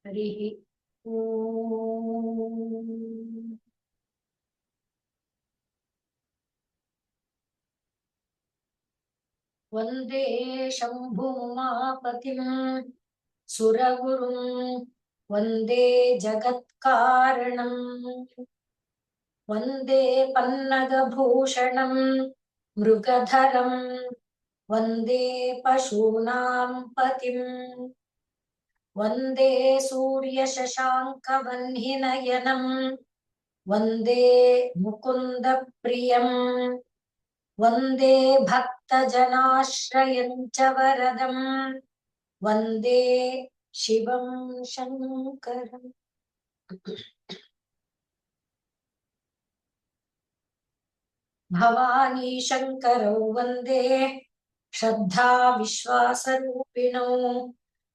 ಹರಿಃ ಓಂ. ವಂದೇ ಶಂಭುಮಾಪತಿಂ ಸುರಗುರುಂ ವಂದೇ ಜಗತ್ಕಾರಣಂ ವಂದೇ ಪನ್ನಗಭೂಷಣಂ ಮೃಗಧರಂ ವಂದೇ ಪಶೂನಾಂ ಪತಿಂ ವಂದೇ ಸೂರ್ಯಶಶಾಂಕವನ್ಹಿನಯನಂ ವಂದೇ ಮುಕುಂದ ಪ್ರಿಯಂ ವಂದೇ ಭಕ್ತಜನಾಶ್ರಯಂ ಚ ವರದಂ ವಂದೇ ಶಿವಂ ಶಂಕರಂ. ಭವಾನಿ ಶಂಕರೌ ವಂದೇ ಶ್ರದ್ಧಾ ವಿಶ್ವಾಸರೂಪಿಣೌ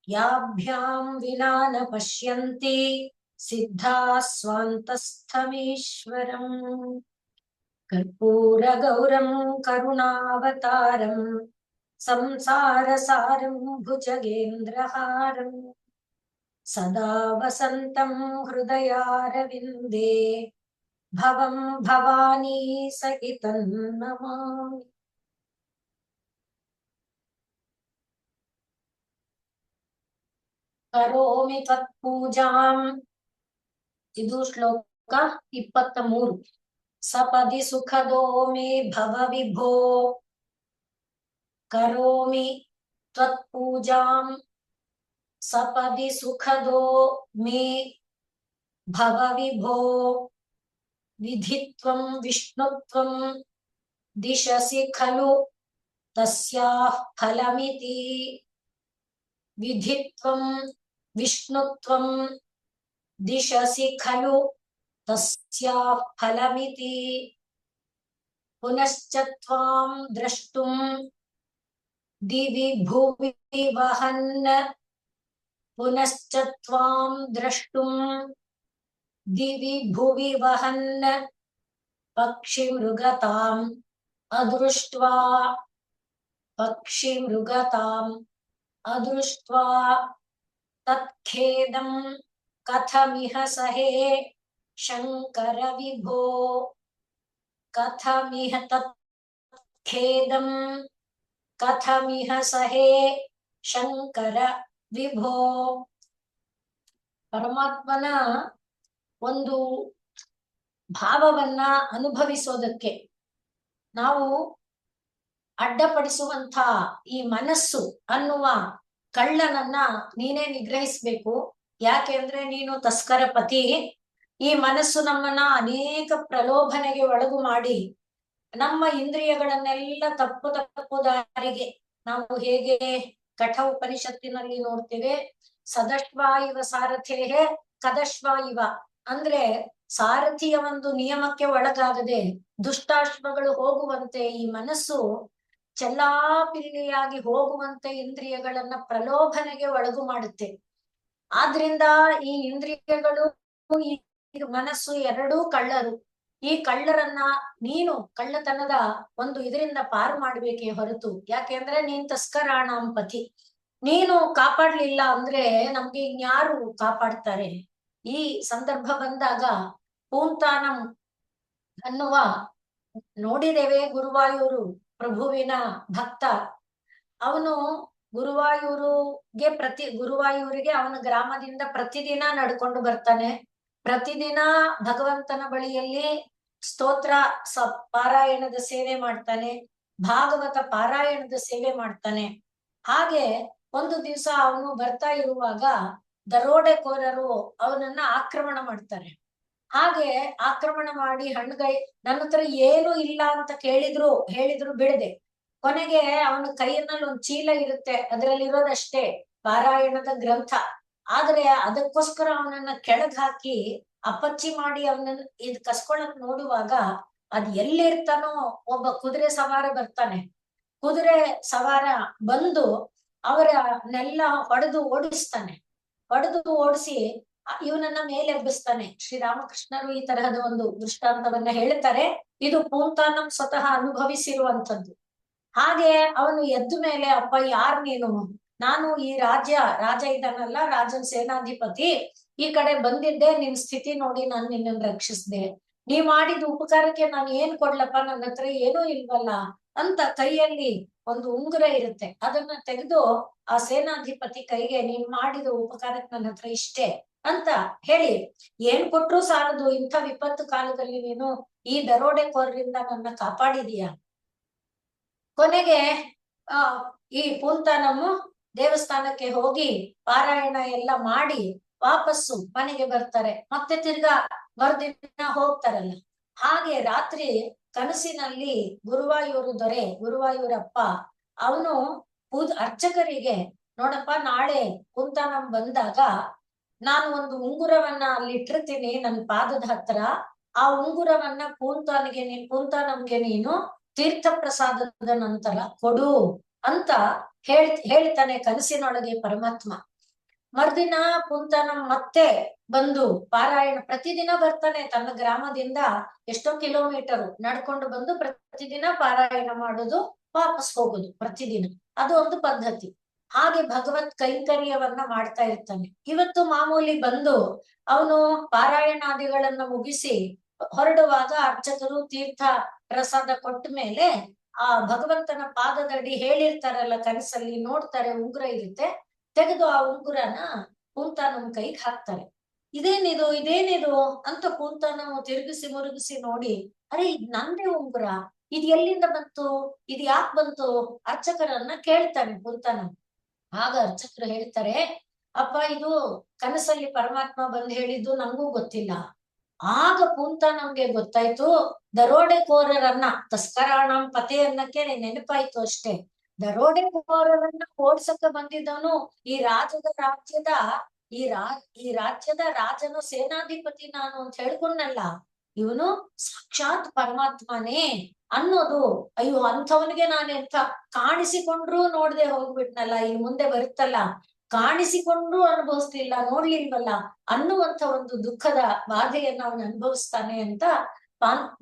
ಯಾಭ್ಯಾಂ ವಿನಾ ನ ಪಶ್ಯಂತಿ ಸಿದ್ಧಾ ಸ್ವಾಂತಸ್ಥಮೀಶ್ವರಂ. ಕರ್ಪೂರ ಗೌರಂ ಕರುಣಾವತಾರಂ ಸಂಸಾರ ಸಾರಂ ಭುಜಗೇಂದ್ರಹಾರಂ ಸದಾ ವಸಂತಂ ಹೃದಯಾರವಿಂದೇ ಭವಂ ಭವಾನಿ ಸಹಿತಂ ನಮಾಮಿ. ಕರೋಮಿ ತತ್ಪೂಜಾಂ. ಇದು ಶ್ಲೋಕ 23. ಸಪದಿ ಸುಖದೋ ಮೇ ಭವ ವಿಭೋ ಕರೋಮಿ ತ್ವತ್ಪೂಜಾಂ ಸಪದಿ ಸುಖದೋ ಮೇ ಭವ ವಿಭೋ ವಿಧಿತ್ವಂ ವಿಷ್ಣುತ್ವಂ ದಿಶಸಿ ಖಲು ತಸ್ಯಾಃ ಫಲಮಿತಿ. ವಿಧಿತ್ವಂ ವಿಷ್ಣುತ್ವಂ ದಿಶಸಿ ಖಲು ತಸ್ಯಾಃ ಫಲಮಿತಿ. ಪುನಶ್ಚ ತ್ವಾಂ ದ್ರಷ್ಟುಂ ದಿವಿ ಭುವಿ ವಹನ್ನ ಪುನಶ್ಚ ತ್ವಾಂ ದ್ರಷ್ಟುಂ ದಿವಿ ಭುವಿ ವಹನ್ನ ಪಕ್ಷಿ ಮೃಗತಾಂ ಅದೃಷ್ಟ್ವಾ ಪಕ್ಷಿ ಮೃಗತಾಂ ಅದೃಷ್ಟ್ವಾ ತತ್ಖೇದಂ ಕಥಮಿಹ ಸಹೇ ಶಂಕರ ವಿಭೋ ಕಥಮಿಹ ತತ್ಖೇದಂ ಕಥಮಿಹ ಸಹೇ ಶಂಕರ ವಿಭೋ. ಪರಮಾತ್ಮನ ಒಂದು ಭಾವವನ್ನ ಅನುಭವಿಸೋದಕ್ಕೆ ನಾವು ಅಡ್ಡಪಡಿಸುವಂತ ಈ ಮನಸ್ಸು ಅನ್ನುವ ಕಳ್ಳನನ್ನ ನೀನೇ ನಿಗ್ರಹಿಸ್ಬೇಕು. ಯಾಕೆಂದ್ರೆ ನೀನು ತಸ್ಕರ ಪತಿ. ಈ ಮನಸ್ಸು ನಮ್ಮನ್ನ ಅನೇಕ ಪ್ರಲೋಭನೆಗೆ ಒಳಗು ಮಾಡಿ ನಮ್ಮ ಇಂದ್ರಿಯಗಳನ್ನೆಲ್ಲ ತಪ್ಪು ದಾರಿಗೆ ನಾವು ಹೇಗೆ ಕಠ ಉಪನಿಷತ್ತಿನಲ್ಲಿ ನೋಡ್ತೇವೆ. ಸದಶ್ವ ಇವ ಸಾರಥೇಹೇ ಕದಶ್ವ ಇವ ಅಂದ್ರೆ ಸಾರಥಿಯ ಒಂದು ನಿಯಮಕ್ಕೆ ಒಳಗಾಗದೆ ದುಷ್ಟಾಶ್ವಗಳು ಹೋಗುವಂತೆ ಈ ಮನಸ್ಸು ಚೆಲ್ಲಾಪಿಲ್ಲಿಯಾಗಿ ಹೋಗುವಂತೆ ಇಂದ್ರಿಯಗಳನ್ನ ಪ್ರಲೋಭನೆಗೆ ಒಳಗು ಮಾಡುತ್ತೆ. ಆದ್ರಿಂದ ಈ ಇಂದ್ರಿಯಗಳು ಈ ಮನಸ್ಸು ಎರಡೂ ಕಳ್ಳರು. ಈ ಕಳ್ಳರನ್ನ ನೀನು ಕಳ್ಳತನದ ಒಂದು ಇದರಿಂದ ಪಾರು ಮಾಡ್ಬೇಕೇ ಹೊರತು, ಯಾಕೆಂದ್ರೆ ನೀನ್ ತಸ್ಕರಾಣಾಂ ಪತಿ. ನೀನು ಕಾಪಾಡ್ಲಿಲ್ಲ ಅಂದ್ರೆ ನಮ್ಗೆ ಇನ್ಯಾರು ಕಾಪಾಡ್ತಾರೆ. ಈ ಸಂದರ್ಭ ಬಂದಾಗ ಪೂಂತಾನಂ ಅನ್ನುವ ನೋಡಿದ್ದೇವೆ. ಗುರುವಾಯೂರು ಪ್ರಭುವಿನ ಭಕ್ತ. ಅವನು ಗುರುವಾಯೂರಿಗೆ ಅವನ ಗ್ರಾಮದಿಂದ ಪ್ರತಿದಿನ ನಡ್ಕೊಂಡು ಬರ್ತಾನೆ. ಪ್ರತಿದಿನ ಭಗವಂತನ ಬಳಿಯಲ್ಲಿ ಸ್ತೋತ್ರ ಪಾರಾಯಣದ ಸೇವೆ ಮಾಡ್ತಾನೆ, ಭಾಗವತ ಪಾರಾಯಣದ ಸೇವೆ ಮಾಡ್ತಾನೆ. ಹಾಗೆ ಒಂದು ದಿವಸ ಅವನು ಬರ್ತಾ ಇರುವಾಗ ದರೋಡೆಕೋರರು ಅವನನ್ನ ಆಕ್ರಮಣ ಮಾಡ್ತಾರೆ. ಹಾಗೆ ಆಕ್ರಮಣ ಮಾಡಿ ಹಣ್ಣುಗೈ ನನ್ನ ಹತ್ರ ಏನು ಇಲ್ಲ ಅಂತ ಹೇಳಿದ್ರು ಬಿಡದೆ ಕೊನೆಗೆ ಅವನ ಕೈಯಲ್ಲಿ ಒಂದು ಚೀಲ ಇರುತ್ತೆ, ಅದರಲ್ಲಿರೋದಷ್ಟೇ ಪಾರಾಯಣದ ಗ್ರಂಥ. ಆದ್ರೆ ಅದಕ್ಕೋಸ್ಕರ ಅವನನ್ನ ಕೆಳಗ್ ಹಾಕಿ ಅಪ್ಪಚ್ಚಿ ಮಾಡಿ ಅವನನ್ನ ಇದ್ ಕಸ್ಕೊಳಕ್ ನೋಡುವಾಗ ಅದ್ ಎಲ್ಲಿರ್ತಾನೋ ಒಬ್ಬ ಕುದುರೆ ಸವಾರ ಬರ್ತಾನೆ. ಕುದುರೆ ಸವಾರ ಬಂದು ಅವರನ್ನೆಲ್ಲ ಹೊಡೆದು ಓಡಿಸಿ ಇವನನ್ನ ಮೇಲೆ ಎಬ್ಬಿಸ್ತಾನೆ. ಶ್ರೀರಾಮಕೃಷ್ಣರು ಈ ತರಹದ ಒಂದು ದೃಷ್ಟಾಂತವನ್ನ ಹೇಳ್ತಾರೆ. ಇದು ಪೂಂತಾನಂ ಸ್ವತಃ ಅನುಭವಿಸಿರುವಂಥದ್ದು. ಹಾಗೆ ಅವನು ಎದ್ದ ಮೇಲೆ, ಅಪ್ಪ ಯಾರ್ ನೀನು, ನಾನು ಈ ರಾಜ ಇದ್ದಾನಲ್ಲ, ರಾಜನ್ ಸೇನಾಧಿಪತಿ ಈ ಕಡೆ ಬಂದಿದ್ದೆ, ನಿನ್ ಸ್ಥಿತಿ ನೋಡಿ ನಾನು ನಿನ್ನನ್ನು ರಕ್ಷಿಸ್ದೆ. ನೀ ಮಾಡಿದ ಉಪಕಾರಕ್ಕೆ ನಾನು ಏನ್ ಕೊಡ್ಲಪ್ಪ, ನನ್ನ ಹತ್ರ ಏನೂ ಇಲ್ವಲ್ಲ ಅಂತ ಕೈಯಲ್ಲಿ ಒಂದು ಉಂಗುರ ಇರುತ್ತೆ, ಅದನ್ನ ತೆಗೆದು ಆ ಸೇನಾಧಿಪತಿ ಕೈಗೆ, ನೀನ್ ಮಾಡಿದ ಉಪಕಾರಕ್ಕೆ ನನ್ನ ಹತ್ರ ಇಷ್ಟೇ ಅಂತ ಹೇಳಿ, ಏನ್ ಕೊಟ್ರು ಸಾಲದು, ಇಂಥ ವಿಪತ್ತು ಕಾಲದಲ್ಲಿ ನೀನು ಈ ದರೋಡೆಕೋರರಿಂದ ನನ್ನ ಕಾಪಾಡಿದೀಯ. ಕೊನೆಗೆ ಈ ಪೂಂತಾನಮ್ಮು ದೇವಸ್ಥಾನಕ್ಕೆ ಹೋಗಿ ಪಾರಾಯಣ ಎಲ್ಲ ಮಾಡಿ ವಾಪಸ್ಸು ಮನೆಗೆ ಬರ್ತಾರೆ. ಮತ್ತೆ ತಿರ್ಗಾ ಮರುದಿನ ಹೋಗ್ತಾರಲ್ಲ. ಹಾಗೆ ರಾತ್ರಿ ಕನಸಿನಲ್ಲಿ ಗುರುವಾಯೂರಪ್ಪ ಅವನು ಅರ್ಚಕರಿಗೆ, ನೋಡಪ್ಪ ನಾಳೆ ಪೂಂತಾನಮ್ ಬಂದಾಗ ನಾನು ಒಂದು ಉಂಗುರವನ್ನ ಅಲ್ಲಿ ಇಟ್ಟಿರ್ತೀನಿ ನನ್ನ ಪಾದದ ಹತ್ರ, ಆ ಉಂಗುರವನ್ನ ಪೂಂತಾನಮ್ಗೆ ನೀನು ತೀರ್ಥ ಪ್ರಸಾದದ ನಂತರ ಕೊಡು ಅಂತ ಹೇಳ್ತಾನೆ ಕನಸಿನೊಳಗೆ ಪರಮಾತ್ಮ. ಮರ್ದಿನ ಪೂಂತಾನಮ್ ಮತ್ತೆ ಬಂದು ಪಾರಾಯಣ ಪ್ರತಿದಿನ ಬರ್ತಾನೆ, ತನ್ನ ಗ್ರಾಮದಿಂದ ಎಷ್ಟೋ ಕಿಲೋಮೀಟರ್ ನಡ್ಕೊಂಡು ಬಂದು ಪ್ರತಿದಿನ ಪಾರಾಯಣ ಮಾಡೋದು, ವಾಪಸ್ ಹೋಗೋದು ಪ್ರತಿದಿನ, ಅದು ಒಂದು ಪದ್ಧತಿ. ಹಾಗೆ ಭಗವತ್ ಕೈಂಕರ್ಯವನ್ನ ಮಾಡ್ತಾ ಇರ್ತಾನೆ. ಇವತ್ತು ಮಾಮೂಲಿ ಬಂದು ಅವನು ಪಾರಾಯಣಾದಿಗಳನ್ನ ಮುಗಿಸಿ ಹೊರಡುವಾಗ ಅರ್ಚಕರು ತೀರ್ಥ ಪ್ರಸಾದ ಕೊಟ್ಟ ಮೇಲೆ ಆ ಭಗವಂತನ ಪಾದದಡಿ ಹೇಳಿರ್ತಾರಲ್ಲ ಕನಸಲ್ಲಿ, ನೋಡ್ತಾರೆ ಉಂಗುರ ಇರುತ್ತೆ, ತೆಗೆದು ಆ ಉಂಗುರನ ಪೂಂತಾನಮ್ ಕೈಗೆ ಹಾಕ್ತಾರೆ. ಇದೇನಿದು ಅಂತ ಪೂಂತಾನಮ್ ತಿರುಗಿಸಿ ಮುರುಗಿಸಿ ನೋಡಿ, ಅರೆ ಇದ್ ನಂದೇ ಉಂಗುರ, ಇದು ಎಲ್ಲಿಂದ ಬಂತು, ಇದು ಯಾಕೆ ಬಂತು ಅರ್ಚಕರನ್ನ ಕೇಳ್ತಾನೆ ಪೂಂತಾನಮ್. ಆಗ ಅರ್ಚಕರು ಹೇಳ್ತಾರೆ, ಅಪ್ಪ ಇದು ಕನಸಲ್ಲಿ ಪರಮಾತ್ಮ ಬಂದು ಹೇಳಿದ್ದು ನಂಗೂ ಗೊತ್ತಿಲ್ಲ. ಆಗ ಪೂಂತಾನಮ್ಗೆ ಗೊತ್ತಾಯ್ತು, ದರೋಡೆಕೋರರನ್ನ ತಸ್ಕರಾಣಂ ಪತೆ ಅನ್ನಕ್ಕೆ ನೆನಪಾಯ್ತು ಅಷ್ಟೇ. ದರೋಡೆಕೋರರನ್ನ ಓಡ್ಸಕ್ಕೆ ಬಂದಿದ್ದವನು ಈ ರಾಜ್ಯದ ರಾಜನ ಸೇನಾಧಿಪತಿ ನಾನು ಅಂತ ಹೇಳ್ಕೊಂಡಲ್ಲ, ಇವನು ಸಾಕ್ಷಾತ್ ಪರಮಾತ್ಮನೇ ಅನ್ನೋದು. ಅಯ್ಯೋ ಅಂಥವನಿಗೆ ನಾನು ಎಂಥ ಕಾಣಿಸಿಕೊಂಡ್ರು ನೋಡ್ದೆ ಹೋಗ್ಬಿಟ್ನಲ್ಲ, ಇಲ್ಲಿ ಮುಂದೆ ಬರುತ್ತಲ್ಲ, ಕಾಣಿಸಿಕೊಂಡ್ರು ಅನುಭವಿಸ್ತಿಲ್ಲ, ನೋಡ್ಲಿಲ್ವಲ್ಲ ಅನ್ನುವಂಥ ಒಂದು ದುಃಖದ ಬಾಧೆಯನ್ನ ಅವನು ಅನುಭವಿಸ್ತಾನೆ ಅಂತ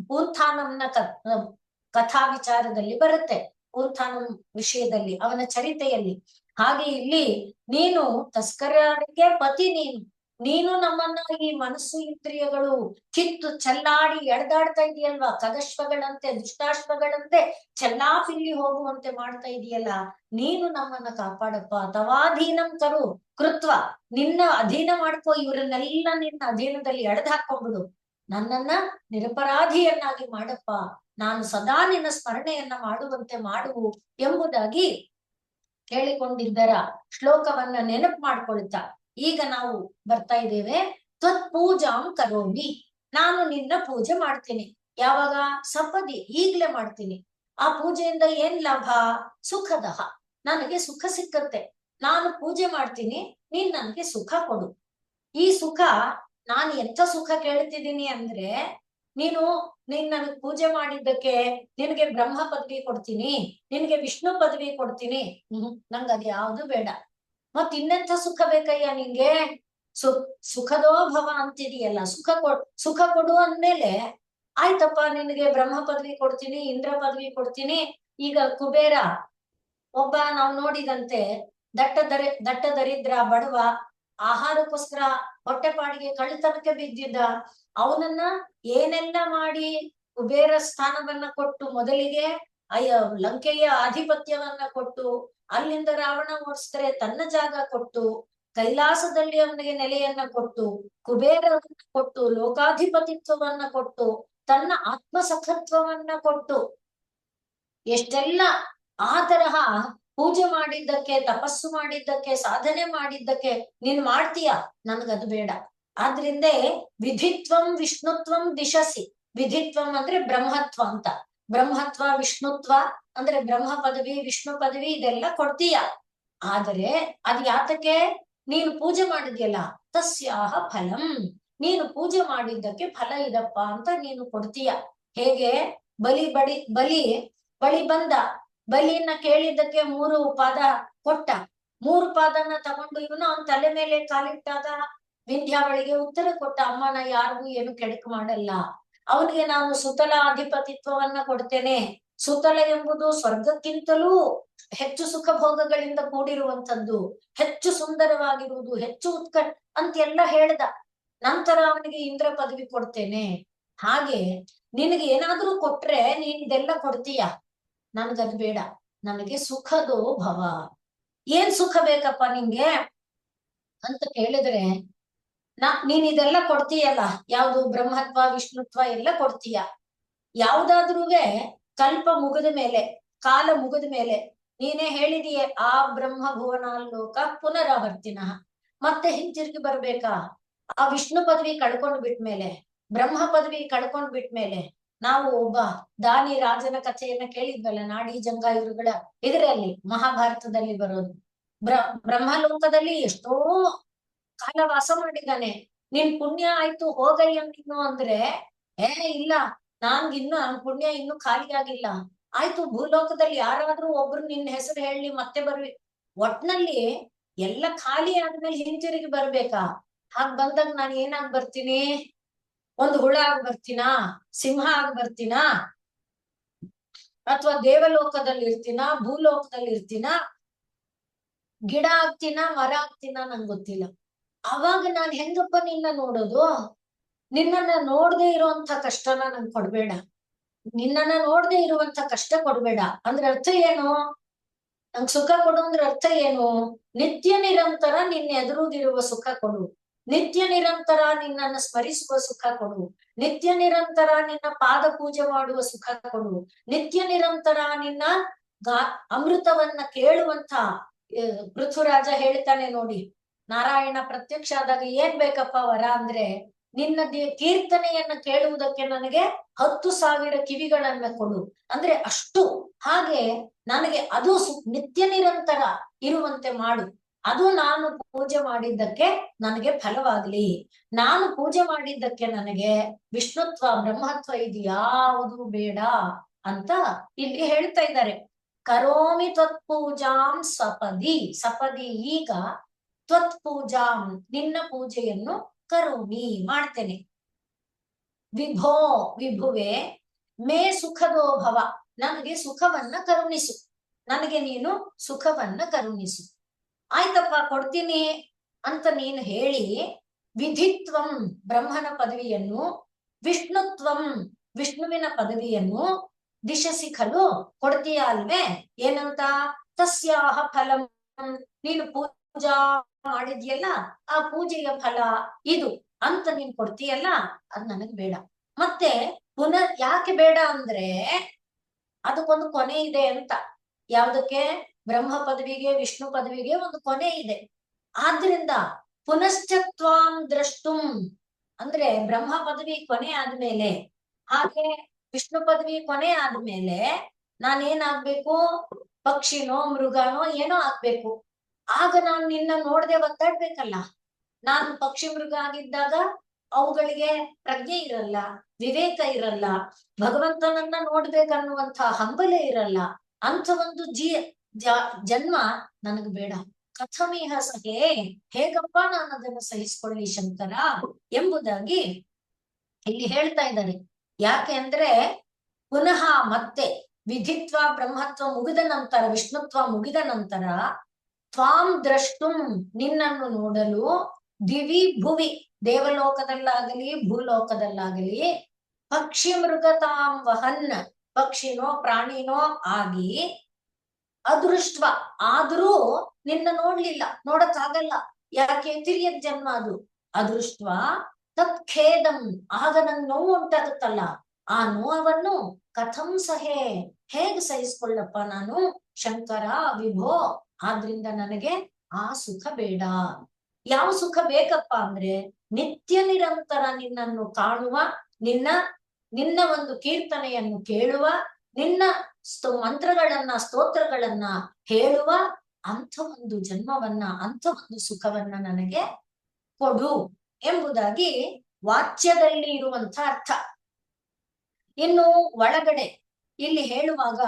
ಪೂಂತಾನಂನ ಕಥಾ ವಿಚಾರದಲ್ಲಿ ಬರುತ್ತೆ, ಪೂಂತಾನಂ ವಿಷಯದಲ್ಲಿ, ಅವನ ಚರಿತೆಯಲ್ಲಿ. ಹಾಗೆ ಇಲ್ಲಿ ನೀನು ತಸ್ಕರರಿಗೆ ಪತಿ, ನೀನು ನಮ್ಮನ್ನ ಈ ಮನಸ್ಸು ಇಂದ್ರಿಯಗಳು ಕಿತ್ತು ಚೆಲ್ಲಾಡಿ ಎಳ್ದಾಡ್ತಾ ಇದೆಯಲ್ವಾ, ಕದಶ್ವಗಳಂತೆ ದುಷ್ಟಾಶ್ವಗಳಂತೆ ಚೆಲ್ಲಾಪಿಲ್ಲಿ ಹೋಗುವಂತೆ ಮಾಡ್ತಾ ಇದೆಯಲ್ಲ, ನೀನು ನಮ್ಮನ್ನ ಕಾಪಾಡಪ್ಪ. ತವಾಧೀನಂ ತರು ಕೃತ್ವ, ನಿನ್ನ ಅಧೀನ ಮಾಡ್ಕೋ, ಇವರನ್ನೆಲ್ಲ ನಿನ್ನ ಅಧೀನದಲ್ಲಿ ಎಳೆದು ಹಾಕೊಂಡ್ಬಿಡು, ನನ್ನನ್ನ ನಿರಪರಾಧಿಯನ್ನಾಗಿ ಮಾಡಪ್ಪ, ನಾನು ಸದಾ ನಿನ್ನ ಸ್ಮರಣೆಯನ್ನ ಮಾಡುವಂತೆ ಮಾಡುವು ಎಂಬುದಾಗಿ ಹೇಳಿಕೊಂಡಿದ್ದರ ಶ್ಲೋಕವನ್ನ ನೆನಪು ಮಾಡ್ಕೊಳ್ತಾ ಈಗ ನಾವು ಬರ್ತಾ ಇದ್ದೇವೆ. ತ್ವತ್ ಪೂಜಾಂ ಕರೋಮಿ, ನಾನು ನಿನ್ನ ಪೂಜೆ ಮಾಡ್ತೀನಿ. ಯಾವಾಗ? ಸಪದಿ, ಈಗ್ಲೇ ಮಾಡ್ತೀನಿ. ಆ ಪೂಜೆಯಿಂದ ಏನ್ ಲಾಭ? ಸುಖದಹ, ನನಗೆ ಸುಖ ಸಿಕ್ಕತ್ತೆ. ನಾನು ಪೂಜೆ ಮಾಡ್ತೀನಿ, ನೀನ್ ನನ್ಗೆ ಸುಖ ಕೊಡು. ಈ ಸುಖ, ನಾನು ಎಂಥ ಸುಖ ಕೇಳ್ತಿದ್ದೀನಿ ಅಂದ್ರೆ, ನೀನ್ ನನಗ್ ಪೂಜೆ ಮಾಡಿದ್ದಕ್ಕೆ ನಿನಗೆ ಬ್ರಹ್ಮ ಪದವಿ ಕೊಡ್ತೀನಿ, ನಿನಗೆ ವಿಷ್ಣು ಪದವಿ ಕೊಡ್ತೀನಿ. ನಂಗ ಅದ್ ಯಾವ್ದು ಬೇಡ. ಮತ್ ಇನ್ನೆಂಥ ಸುಖ ಬೇಕಯ್ಯ ನಿಂಗೆ? ಸುಖದೋ ಭವ ಅಂತಿದೀಯಲ್ಲ, ಸುಖ ಕೊಡು ಅಂದ್ಮೇಲೆ ಆಯ್ತಪ್ಪ, ನಿನಗೆ ಬ್ರಹ್ಮ ಪದವಿ ಕೊಡ್ತೀನಿ, ಇಂದ್ರ ಪದವಿ ಕೊಡ್ತೀನಿ. ಈಗ ಕುಬೇರ ಒಬ್ಬ ನಾವು ನೋಡಿದಂತೆ ದಟ್ಟ ದರಿದ್ರ ಬಡವ, ಆಹಾರಕ್ಕೋಸ್ಕರ ಹೊಟ್ಟೆಪಾಡಿಗೆ ಕಳ್ಳತನಕ್ಕೆ ಬಿದ್ದಿದ್ದ, ಅವನನ್ನ ಏನೆಲ್ಲ ಮಾಡಿ ಕುಬೇರ ಸ್ಥಾನವನ್ನ ಕೊಟ್ಟು, ಮೊದಲಿಗೆ ಲಂಕೆಯ ಆಧಿಪತ್ಯವನ್ನ ಕೊಟ್ಟು, ಅಲ್ಲಿಂದ ರಾವಣ ಓಡಿಸಿದ್ರೆ ತನ್ನ ಜಾಗ ಕೊಟ್ಟು, ಕೈಲಾಸದಲ್ಲಿ ಅವನಿಗೆ ನೆಲೆಯನ್ನ ಕೊಟ್ಟು, ಕುಬೇರವನ್ನ ಕೊಟ್ಟು, ಲೋಕಾಧಿಪತಿತ್ವವನ್ನ ಕೊಟ್ಟು, ತನ್ನ ಆತ್ಮಸಖತ್ವವನ್ನ ಕೊಟ್ಟು, ಎಷ್ಟೆಲ್ಲ ಆ ತರಹ ಪೂಜೆ ಮಾಡಿದ್ದಕ್ಕೆ, ತಪಸ್ಸು ಮಾಡಿದ್ದಕ್ಕೆ, ಸಾಧನೆ ಮಾಡಿದ್ದಕ್ಕೆ ನೀನ್ ಮಾಡ್ತೀಯ, ನನ್ಗದು ಬೇಡ. ಆದ್ರಿಂದ ವಿಧಿತ್ವಂ ವಿಷ್ಣುತ್ವಂ ದಿಶಸಿ. ವಿಧಿತ್ವಂ ಅಂದ್ರೆ ಬ್ರಹ್ಮತ್ವ ಅಂತ, ಬ್ರಹ್ಮತ್ವ ವಿಷ್ಣುತ್ವ ಅಂದ್ರೆ ಬ್ರಹ್ಮ ಪದವಿ ವಿಷ್ಣು ಪದವಿ ಇದೆಲ್ಲ ಕೊಡ್ತೀಯ. ಆದರೆ ಅದ್ ಯಾತಕ್ಕೆ? ನೀನು ಪೂಜೆ ಮಾಡಿದ್ಯಲ್ಲ, ತಸ್ಯಾಹ ಫಲಂ, ನೀನು ಪೂಜೆ ಮಾಡಿದ್ದಕ್ಕೆ ಫಲ ಇದಪ್ಪ ಅಂತ ನೀನು ಕೊಡ್ತೀಯ. ಹೇಗೆ? ಬಲಿ ಬಂದ, ಬಲಿಯನ್ನ ಕೇಳಿದ್ದಕ್ಕೆ 3 ಪಾದ ಕೊಟ್ಟ, 3 ಪಾದನ ತಗೊಂಡು ಇವನು ಅವನ ತಲೆ ಮೇಲೆ ಕಾಲಿಟ್ಟಾಗ ವಿಂಧ್ಯಾವಳಿಗೆ ಉತ್ತರ ಕೊಟ್ಟ, ಅಮ್ಮನ ಯಾರಿಗೂ ಏನು ಕೆಡಕು ಮಾಡಲ್ಲ, ಅವನಿಗೆ ನಾನು ಸುತಲ ಅಧಿಪತಿತ್ವವನ್ನ ಕೊಡ್ತೇನೆ, ಸುತಲ ಎಂಬುದು ಸ್ವರ್ಗಕ್ಕಿಂತಲೂ ಹೆಚ್ಚು ಸುಖ ಭೋಗಗಳಿಂದ ಕೂಡಿರುವಂತದ್ದು, ಹೆಚ್ಚು ಸುಂದರವಾಗಿರುವುದು, ಹೆಚ್ಚು ಉತ್ಕಟ ಅಂತೆಲ್ಲ ಹೇಳ್ದ. ನಂತರ ಅವನಿಗೆ ಇಂದ್ರ ಪದವಿ ಕೊಡ್ತೇನೆ. ಹಾಗೆ ನಿನಗೆ ಏನಾದ್ರೂ ಕೊಟ್ರೆ ನೀನ್ ಇದೆಲ್ಲ ಕೊಡ್ತೀಯ, ನನ್ಗದ್ ಬೇಡ, ನನಗೆ ಸುಖದೋ ಭವ. ಏನ್ ಸುಖ ಬೇಕಪ್ಪ ನಿಂಗೆ ಅಂತ ಕೇಳಿದ್ರೆ, ನೀನ್ ಇದೆಲ್ಲ ಕೊಡ್ತೀಯಲ್ಲ, ಯಾವ್ದು ಬ್ರಹ್ಮತ್ವ ವಿಷ್ಣುತ್ವ ಎಲ್ಲ ಕೊಡ್ತೀಯ, ಯಾವ್ದಾದ್ರೂವೆ ಕಲ್ಪ ಮುಗಿದ ಮೇಲೆ, ಕಾಲ ಮುಗಿದ ಮೇಲೆ, ನೀನೇ ಹೇಳಿದೀಯ ಆ ಬ್ರಹ್ಮ ಭುವನಾಲೋಕ ಪುನರಾವರ್ತಿನ, ಮತ್ತೆ ಹಿಂತಿರುಗಿ ಬರ್ಬೇಕಾ? ಆ ವಿಷ್ಣು ಪದವಿ ಕಳ್ಕೊಂಡ್ ಬಿಟ್ಮೇಲೆ, ಬ್ರಹ್ಮ ಪದವಿ ಕಳ್ಕೊಂಡ್ ಬಿಟ್ಮೇಲೆ, ನಾವು ಒಬ್ಬ ದಾನಿ ರಾಜನ ಕಥೆಯನ್ನ ಕೇಳಿದ್ವಲ್ಲ, ನಾಡಿ ಜಂಗಾಯುರುಗಳ ಇದರಲ್ಲಿ ಮಹಾಭಾರತದಲ್ಲಿ ಬರೋದು. ಬ್ರಹ್ಮಲೋಕದಲ್ಲಿ ಎಷ್ಟೋ ಕಾಲ ವಾಸ ಮಾಡಿದ್ದಾನೆ. ನಿನ್ ಪುಣ್ಯ ಆಯ್ತು ಹೋಗಯ್ಯ ನೀನು ಅಂದ್ರೆ, ಇಲ್ಲ, ನಾನ್ಗಿನ್ನು ಪುಣ್ಯ ಇನ್ನು ಖಾಲಿ ಆಗಿಲ್ಲ. ಆಯ್ತು, ಭೂಲೋಕದಲ್ಲಿ ಯಾರಾದ್ರೂ ಒಬ್ರು ನಿನ್ನ ಹೆಸರು ಹೇಳಿ ಮತ್ತೆ ಬರ್ವಿ, ಒಟ್ನಲ್ಲಿ ಎಲ್ಲ ಖಾಲಿ ಆದ್ಮೇಲೆ ಹಿಂತಿರುಗಿ ಬರ್ಬೇಕಾ? ಹಾಗ್ ಬಂದಾಗ ನಾನು ಏನಾಗ್ ಬರ್ತೀನಿ? ಒಂದು ಹುಳ ಆಗಿ ಬರ್ತೀನಾ? ಸಿಂಹ ಆಗಿ ಬರ್ತೀನಾ? ಅಥವಾ ದೇವಲೋಕದಲ್ಲಿ ಇರ್ತೀನಾ? ಭೂಲೋಕದಲ್ಲಿ ಇರ್ತೀನಾ? ಗಿಡ ಆಗ್ತೀನಾ? ಮರ ಆಗ್ತೀನಾ? ನಂಗೆ ಗೊತ್ತಿಲ್ಲ. ಅವಾಗ ನಾನ್ ಹೆಂಗಪ್ಪ ನಿನ್ನ ನೋಡೋದು? ನಿನ್ನನ್ನ ನೋಡದೆ ಇರುವಂತ ಕಷ್ಟನ ನಂಗೆ ಕೊಡ್ಬೇಡ, ನಿನ್ನನ್ನ ನೋಡದೆ ಇರುವಂತ ಕಷ್ಟ ಕೊಡ್ಬೇಡ. ಅಂದ್ರೆ ಅರ್ಥ ಏನು? ನಂಗೆ ಸುಖ ಕೊಡು ಅಂದ್ರೆ ಅರ್ಥ ಏನು? ನಿತ್ಯ ನಿರಂತರ ನಿನ್ನ ಎದುರುಗಿರುವ ಸುಖ ಕೊಡು, ನಿತ್ಯ ನಿರಂತರ ನಿನ್ನನ್ನ ಸ್ಮರಿಸುವ ಸುಖ ಕೊಡು, ನಿತ್ಯ ನಿರಂತರ ನಿನ್ನ ಪಾದ ಪೂಜೆ ಮಾಡುವ ಸುಖ ಕೊಡು, ನಿತ್ಯ ನಿರಂತರ ನಿನ್ನ ಅಮೃತವನ್ನ ಕೇಳುವಂತ. ಪೃಥ್ವಿರಾಜ ಹೇಳ್ತಾನೆ ನೋಡಿ, ನಾರಾಯಣ ಪ್ರತ್ಯಕ್ಷ ಆದಾಗ ಏನ್ ಬೇಕಪ್ಪ ವರ ಅಂದ್ರೆ, ನಿನ್ನ ಕೀರ್ತನೆಯನ್ನ ಕೇಳುವುದಕ್ಕೆ ನನಗೆ 10,000 ಕಿವಿಗಳನ್ನ ಕೊಡು ಅಂದ್ರೆ ಅಷ್ಟು. ಹಾಗೆ ನನಗೆ ಅದು ನಿತ್ಯ ನಿರಂತರ ಇರುವಂತೆ ಮಾಡು. ಅದು ನಾನು ಪೂಜೆ ಮಾಡಿದ್ದಕ್ಕೆ ನನಗೆ ಫಲವಾಗ್ಲಿ. ನಾನು ಪೂಜೆ ಮಾಡಿದ್ದಕ್ಕೆ ನನಗೆ ವಿಷ್ಣುತ್ವ ಬ್ರಹ್ಮತ್ವ ಇದು ಯಾವುದು ಬೇಡ ಅಂತ ಇಲ್ಲಿ ಹೇಳ್ತಾ ಇದ್ದಾರೆ. ಕರೋಮಿ ತ್ವತ್ಪೂಜಾಂ ಸಪದಿ. ಸಪದಿ ಈಗ ತ್ವತ್ಪೂಜಾಂ ನಿನ್ನ ಪೂಜೆಯನ್ನು ಕರೋಮಿ ಮಾಡ್ತೇನೆ. ವಿಭೋ ವಿಭುವೆ ಮೇ ಸುಖದೋ ಭವ, ನನಗೆ ಸುಖವನ್ನ ಕರುಣಿಸು, ನನಗೆ ನೀನು ಸುಖವನ್ನ ಕರುಣಿಸು. ಆಯ್ತಪ್ಪ ಕೊಡ್ತೀನಿ ಅಂತ ನೀನು ಹೇಳಿ, ವಿಧಿತ್ವಂ ಬ್ರಹ್ಮನ ಪದವಿಯನ್ನು, ವಿಷ್ಣುತ್ವಂ ವಿಷ್ಣುವಿನ ಪದವಿಯನ್ನು ದಿಶಸಿ ಖಲು ಕೊಡ್ತೀಯ ಅಲ್ವೇ? ಏನಂತ? ತಸ್ಯಾಹ ಫಲಂ, ನೀನು ಪೂಜಾ ಮಾಡಿದ್ಯಲ್ಲ ಆ ಪೂಜೆಯ ಫಲ ಇದು ಅಂತ ನೀನ್ ಕೊಡ್ತೀಯಲ್ಲ, ಅದ್ ನನಗ್ ಬೇಡ. ಮತ್ತೆ ಪುನರ್ ಯಾಕೆ ಬೇಡ ಅಂದ್ರೆ, ಅದಕ್ಕೊಂದು ಕೊನೆ ಇದೆ ಅಂತ. ಯಾವ್ದಕ್ಕೆ? ಬ್ರಹ್ಮ ಪದವಿಗೆ ವಿಷ್ಣು ಪದವಿಗೆ ಒಂದು ಕೊನೆ ಇದೆ. ಆದ್ರಿಂದ ಪುನಶ್ಚತ್ವಾಂ ದ್ರಷ್ಟುಂ ಅಂದ್ರೆ ಬ್ರಹ್ಮ ಪದವಿ ಕೊನೆ ಆದ್ಮೇಲೆ, ಹಾಗೆ ವಿಷ್ಣು ಪದವಿ ಕೊನೆ ಆದ್ಮೇಲೆ ನಾನೇನಾಗ್ಬೇಕು? ಪಕ್ಷಿನೋ ಮೃಗನೋ ಏನೋ ಆಗ್ಬೇಕು. ಆಗ ನಾನು ನಿನ್ನ ನೋಡದೆ ಒತ್ತಾಡ್ಬೇಕಲ್ಲ. ನಾನು ಪಕ್ಷಿ ಮೃಗ ಆಗಿದ್ದಾಗ ಅವುಗಳಿಗೆ ಪ್ರಜ್ಞೆ ಇರಲ್ಲ, ವಿವೇಕ ಇರಲ್ಲ, ಭಗವಂತನನ್ನ ನೋಡ್ಬೇಕನ್ನುವಂತ ಹಂಬಲ ಇರಲ್ಲ. ಅಂತ ಒಂದು ಜನ್ಮ ನನಗ್ ಬೇಡ. ಕಥಮಿಹ ಸಹೇ, ಹೇಗಪ್ಪ ನಾನು ಅದನ್ನು ಸಹಿಸ್ಕೊಳ್ಳಿ ಶಂಕರ ಎಂಬುದಾಗಿ ಇಲ್ಲಿ ಹೇಳ್ತಾ ಇದ್ದಾರೆ. ಯಾಕೆ ಅಂದ್ರೆ, ಪುನಃ ಮತ್ತೆ ವಿಧಿತ್ವ ಬ್ರಹ್ಮತ್ವ ಮುಗಿದ ನಂತರ, ವಿಷ್ಣುತ್ವ ಮುಗಿದ ನಂತರ, ತ್ವಾಂ ದ್ರಷ್ಟುಂ ನಿನ್ನನ್ನು ನೋಡಲು, ದಿವಿ ಭುವಿ ದೇವಲೋಕದಲ್ಲಾಗಲಿ ಭೂಲೋಕದಲ್ಲಾಗಲಿ, ಪಕ್ಷಿ ಮೃಗತಾಂ ವಹನ್ ಪಕ್ಷಿನೋ ಪ್ರಾಣಿನೋ ಆಗಿ, ಅದೃಷ್ಟ ಆದ್ರೂ ನಿನ್ನ ನೋಡ್ಲಿಲ್ಲ, ನೋಡಕ್ಕಾಗಲ್ಲ. ಯಾಕೆ? ತಿರಿಯದ್ ಜನ್ಮ ಅದು. ಅದೃಷ್ಟ ತತ್ಖೇದಂ, ಆಗ ನಂಗೆ ನೋವು ಉಂಟಾಗುತ್ತಲ್ಲ, ಆ ನೋವನ್ನು ಕಥಂ ಸಹೇ, ಹೇಗೆ ಸಹಿಸ್ಕೊಳ್ಳಪ್ಪ ನಾನು ಶಂಕರ ವಿಭೋ. ಆದ್ರಿಂದ ನನಗೆ ಆ ಸುಖ ಬೇಡ. ಯಾವ ಸುಖ ಬೇಕಪ್ಪ ಅಂದ್ರೆ, ನಿತ್ಯ ನಿರಂತರ ನಿನ್ನನ್ನು ಕಾಣುವ, ನಿನ್ನ ಒಂದು ಕೀರ್ತನೆಯನ್ನು ಕೇಳುವ, ನಿನ್ನ ಮಂತ್ರಗಳನ್ನ ಸ್ತೋತ್ರಗಳನ್ನ ಹೇಳುವ ಅಂಥ ಒಂದು ಜನ್ಮವನ್ನ, ಅಂಥ ಒಂದು ಸುಖವನ್ನ ನನಗೆ ಕೊಡು ಎಂಬುದಾಗಿ ವಾಚ್ಯದಲ್ಲಿ ಇರುವಂತ ಅರ್ಥ. ಇನ್ನು ಒಳಗಡೆ ಇಲ್ಲಿ ಹೇಳುವಾಗ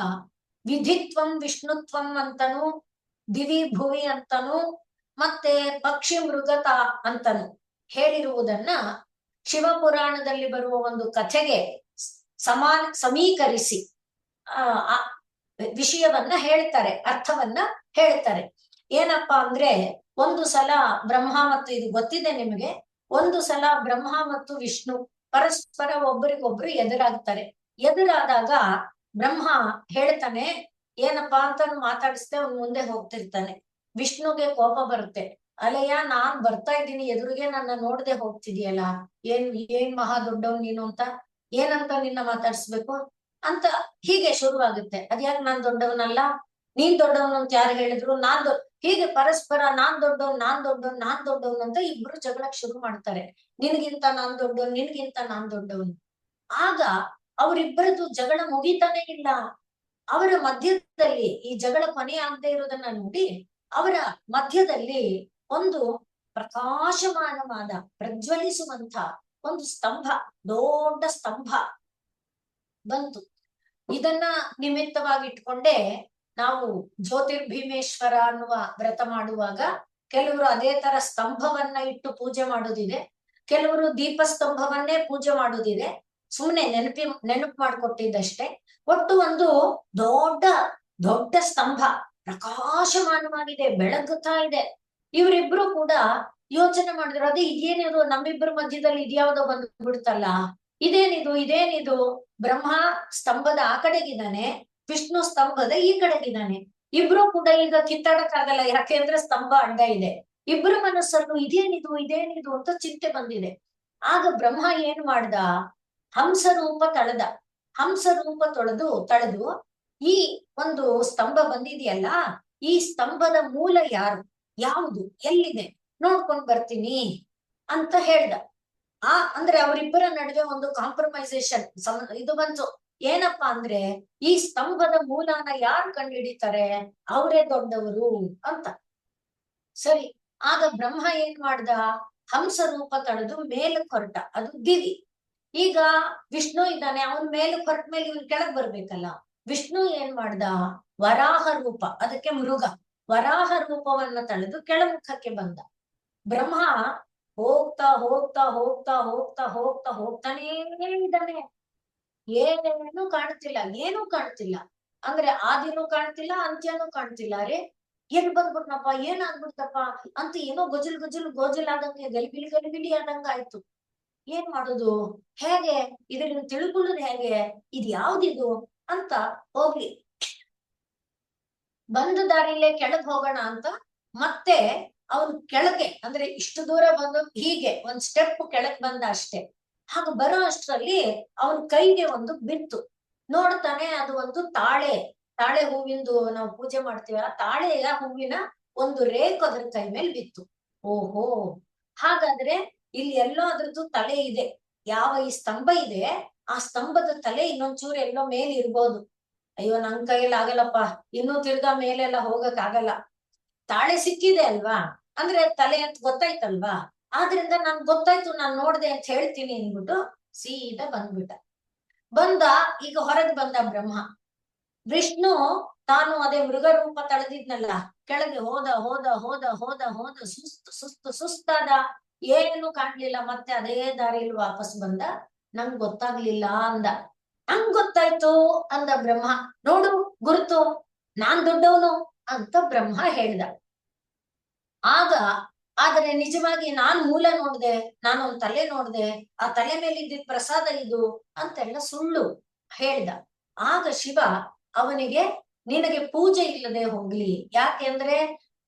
ವಿಧಿತ್ವಂ ವಿಷ್ಣುತ್ವಂ ಅಂತನೂ, ದಿವಿ ಭುವಿ ಅಂತನೂ, ಮತ್ತೆ ಪಕ್ಷಿ ಮೃಗತ ಅಂತನೂ ಹೇಳಿರುವುದನ್ನ ಶಿವಪುರಾಣದಲ್ಲಿ ಬರುವ ಒಂದು ಕಥೆಗೆ ಸಮೀಕರಿಸಿ ಆ ವಿಷಯವನ್ನ ಹೇಳ್ತಾರೆ, ಅರ್ಥವನ್ನ ಹೇಳ್ತಾರೆ. ಏನಪ್ಪಾ ಅಂದ್ರೆ, ಒಂದು ಸಲ ಬ್ರಹ್ಮ ಮತ್ತು, ಇದು ಗೊತ್ತಿದೆ ನಿಮಗೆ, ಒಂದು ಸಲ ಬ್ರಹ್ಮ ಮತ್ತು ವಿಷ್ಣು ಪರಸ್ಪರ ಒಬ್ಬರಿಗೊಬ್ರು ಎದುರಾಗ್ತಾರೆ. ಎದುರಾದಾಗ ಬ್ರಹ್ಮ ಹೇಳ್ತಾನೆ, ಏನಪ್ಪಾ ಅಂತ ಮಾತಾಡಿಸ್ದೆ ಅವ್ನು ಮುಂದೆ ಹೋಗ್ತಿರ್ತಾನೆ. ವಿಷ್ಣುಗೆ ಕೋಪ ಬರುತ್ತೆ, ಅಲ್ಲಯ್ಯ ನಾನ್ ಬರ್ತಾ ಇದ್ದೀನಿ ಎದುರಿಗೆ, ನನ್ನ ನೋಡ್ದೆ ಹೋಗ್ತಿದ್ಯಲ್ಲ, ಏನ್ ಮಹಾ ದೊಡ್ಡವ್ ನೀನು ಅಂತ, ಏನಂತ ನಿನ್ನ ಮಾತಾಡ್ಸ್ಬೇಕು ಅಂತ ಹೀಗೆ ಶುರುವಾಗುತ್ತೆ. ಅದ್ಯಾಕ್ ನಾನ್ ದೊಡ್ಡವನಲ್ಲ, ನೀನ್ ದೊಡ್ಡವನು ಅಂತ ಯಾರು ಹೇಳಿದ್ರು, ಹೀಗೆ ಪರಸ್ಪರ ನಾನ್ ದೊಡ್ಡವನ್ ಅಂತ ಇಬ್ರು ಜಗಳಕ್ ಶುರು ಮಾಡ್ತಾರೆ. ನಿನ್ಗಿಂತ ನಾನ್ ದೊಡ್ಡವನ್, ನಿನ್ಗಿಂತ ನಾನ್ ದೊಡ್ಡವನು. ಆಗ ಅವರಿಬ್ಬರದು ಜಗಳ ಮುಗಿತಾನೆ ಇಲ್ಲ. ಅವರ ಮಧ್ಯದಲ್ಲಿ ಈ ಜಗಳ ಕೊನೆ ಆಗದೆ ಇರೋದನ್ನ ನೋಡಿ, ಅವರ ಮಧ್ಯದಲ್ಲಿ ಒಂದು ಪ್ರಕಾಶಮಾನವಾದ, ಪ್ರಜ್ವಲಿಸುವಂತ ಒಂದು ಸ್ತಂಭ, ದೊಡ್ಡ ಸ್ತಂಭ ಬಂತು. ಇದನ್ನ ನಿಮಿತ್ತವಾಗಿ ಇಟ್ಕೊಂಡೆ ನಾವು ಜ್ಯೋತಿರ್ಭೀಮೇಶ್ವರ ಅನ್ನುವ ವ್ರತ ಮಾಡುವಾಗ ಕೆಲವರು ಅದೇ ತರ ಸ್ತಂಭವನ್ನ ಇಟ್ಟು ಪೂಜೆ ಮಾಡೋದಿದೆ, ಕೆಲವರು ದೀಪಸ್ತಂಭವನ್ನೇ ಪೂಜೆ ಮಾಡೋದಿದೆ. ಸುಮ್ನೆ ನೆನಪು ಮಾಡ್ಕೊಟ್ಟಿದ್ದಷ್ಟೇ. ಒಟ್ಟು ಒಂದು ದೊಡ್ಡ ದೊಡ್ಡ ಸ್ತಂಭ ಪ್ರಕಾಶಮಾನವಾಗಿದೆ, ಬೆಳಗುತ್ತಾ ಇದೆ. ಇವರಿಬ್ರು ಕೂಡ ಯೋಚನೆ ಮಾಡಿದ್ರು, ಅದೇ ಇದೇನಿದು, ನಮ್ಮಿಬ್ಬರ ಮಧ್ಯದಲ್ಲಿ ಇದ್ಯಾವುದೋ ಬಂದು ಬಿಡ್ತಲ್ಲ, ಇದೇನಿದು. ಬ್ರಹ್ಮ ಸ್ತಂಭದ ಆ ಕಡೆಗಿದ್ದಾನೆ, ವಿಷ್ಣು ಸ್ತಂಭದ ಈ ಕಡೆಗಿದ್ದಾನೆ. ಇಬ್ರು ಕೂಡ ಈಗ ಕಿತ್ತಾಡಕ್ಕಾಗಲ್ಲ, ಯಾಕೆಂದ್ರೆ ಸ್ತಂಭ ಅಡ್ಡ ಇದೆ. ಇಬ್ರು ಮನಸ್ಸಲ್ಲೂ ಇದೇನಿದು ಅಂತ ಚಿಂತೆ ಬಂದಿದೆ. ಆಗ ಬ್ರಹ್ಮ ಏನ್ ಮಾಡ್ದ, ಹಂಸರೂಪ ತಳೆದು ಈ ಒಂದು ಸ್ತಂಭ ಬಂದಿದೆಯಲ್ಲ, ಈ ಸ್ತಂಭದ ಮೂಲ ಯಾವುದು ಎಲ್ಲಿದೆ ನೋಡ್ಕೊಂಡ್ ಬರ್ತೀನಿ ಅಂತ ಹೇಳ್ದ. ಅಂದ್ರೆ ಅವರಿಬ್ಬರ ನಡುವೆ ಒಂದು ಕಾಂಪ್ರಮೈಸೇಷನ್ ಇದು ಬಂತು. ಏನಪ್ಪಾ ಅಂದ್ರೆ, ಈ ಸ್ತಂಭದ ಮೂಲನ ಯಾರು ಕಂಡುಹಿಡಿತಾರೆ, ಅವರೇ ದೊಡ್ಡವರು ಅಂತ. ಸರಿ, ಆಗ ಬ್ರಹ್ಮ ಏನ್ ಮಾಡ್ದ, ಹಂಸ ರೂಪ ತಳೆದು ಮೇಲಕ್ಕೆ ಹೊರಟ, ಅದು ದಿವಿ. ಈಗ ವಿಷ್ಣು ಇದ್ದಾನೆ, ಅವನ್ ಮೇಲಕ್ಕೆ ಹೊರಟ ಮೇಲೆ ಇವನ್ ಕೆಳಗ್ ಬರ್ಬೇಕಲ್ಲ. ವಿಷ್ಣು ಏನ್ ಮಾಡ್ದ, ವರಾಹ ರೂಪ, ಅದಕ್ಕೆ ಮೃಗ, ವರಾಹ ರೂಪವನ್ನ ತಳೆದು ಕೆಳಮುಖಕ್ಕೆ ಬಂದ. ಬ್ರಹ್ಮ ಹೋಗ್ತಾನೇ ಇದ್ದಾನೆ. ಏನೂ ಕಾಣ್ತಿಲ್ಲ. ಅಂದ್ರೆ ಆದಿನೂ ಕಾಣ್ತಿಲ್ಲ, ಅಂತ್ಯನೂ ಕಾಣ್ತಿಲ್ಲ. ಅರೆ ಎಲ್ಲಿ ಬಂದ್ಬಿಟ್ನಪ್ಪ, ಏನಾಗ್ಬಿಡ್ತಪ್ಪ ಅಂತ ಏನೋ ಗೋಜಲ್ ಆದಂಗೆ, ಗಲಿಬಿಲಿ ಆದಂಗ ಆಯ್ತು. ಏನ್ ಮಾಡೋದು, ಹೇಗೆ ಇದನ್ನ ತಿಳ್ಕೊಳ್ಳೋದು ಹೇಗೆ, ಇದು ಯಾವ್ದಿದು ಅಂತ ಹೋಗ್ಲಿ, ಬಂದ ದಾರಿಲೇ ಕೆಳಗ್ ಹೋಗೋಣ ಅಂತ ಮತ್ತೆ ಅವನ್ ಕೆಳಗೆ, ಅಂದ್ರೆ ಇಷ್ಟು ದೂರ ಬಂದು ಹೀಗೆ ಒಂದ್ ಸ್ಟೆಪ್ ಕೆಳಗ್ ಬಂದ ಅಷ್ಟೇ. ಹಾಗ ಬರೋ ಅಷ್ಟರಲ್ಲಿ ಅವನ್ ಕೈಗೆ ಒಂದು ಬಿತ್ತು. ನೋಡ್ತಾನೆ, ಅದು ಒಂದು ತಾಳೆ ಹೂವಿಂದು ನಾವು ಪೂಜೆ ಮಾಡ್ತೀವಿ, ಆ ತಾಳೆಯ ಹೂವಿನ ಒಂದು ರೇಖು ಅದ್ರ ಕೈ ಮೇಲೆ ಬಿತ್ತು. ಓಹೋ, ಹಾಗಾದ್ರೆ ಇಲ್ಲಿ ಎಲ್ಲೋ ಅದ್ರದ್ದು ತಲೆ ಇದೆ. ಯಾವ ಈ ಸ್ತಂಭ ಇದೆ, ಆ ಸ್ತಂಭದ ತಲೆ ಇನ್ನೊಂಚೂರು ಎಲ್ಲೋ ಮೇಲೆ ಇರ್ಬೋದು. ಅಯ್ಯೋ, ನನ್ ಕೈಯಲ್ಲಿ ಆಗಲ್ಲಪ್ಪ, ಇನ್ನೂ ತಿರ್ಗಾ ಮೇಲೆಲ್ಲ ಹೋಗಕ್ ಆಗಲ್ಲ. ತಾಳೆ ಸಿಕ್ಕಿದೆ ಅಲ್ವಾ, ಅಂದ್ರೆ ತಲೆ ಅಂತ ಗೊತ್ತಾಯ್ತಲ್ವಾ, ಆದ್ರಿಂದ ನನ್ ಗೊತ್ತಾಯ್ತು, ನಾನ್ ನೋಡ್ದೆ ಅಂತ ಹೇಳ್ತೀನಿ ಅಂದ್ಬಿಟ್ಟು ಸೀದಾ ಬಂದ. ಈಗ ಹೊರಗೆ ಬಂದ ಬ್ರಹ್ಮ. ವಿಷ್ಣು ತಾನು ಅದೇ ಮೃಗ ರೂಪ ತಳೆದಿದ್ನಲ್ಲ, ಕೆಳಗೆ ಹೋದ ಸುಸ್ತಾದ, ಏನು ಕಾಣ್ಲಿಲ್ಲ. ಮತ್ತೆ ಅದೇ ದಾರಿಯಲ್ಲಿ ವಾಪಸ್ ಬಂದ. ನಂಗ್ ಗೊತ್ತಾಗ್ಲಿಲ್ಲ ಅಂದ. ನಂಗ್ ಗೊತ್ತಾಯ್ತು ಅಂದ ಬ್ರಹ್ಮ. ನೋಡು ಗುರುತು, ನಾನ್ ದೊಡ್ಡವನು ಅಂತ ಬ್ರಹ್ಮ ಹೇಳ್ದ. ಆದರೆ ನಿಜವಾಗಿ ನಾನ್ ಮೂಲ ನೋಡ್ದೆ, ನಾನೊಂದ್ ತಲೆ ನೋಡ್ದೆ, ಆ ತಲೆ ಮೇಲೆ ಇದ್ದಿದ್ ಪ್ರಸಾದ ಇದು ಅಂತೆಲ್ಲ ಸುಳ್ಳು ಹೇಳ್ದ. ಆಗ ಶಿವ ಅವನಿಗೆ, ನಿನಗೆ ಪೂಜೆ ಇಲ್ಲದೆ ಹೋಗ್ಲಿ, ಯಾಕೆಂದ್ರೆ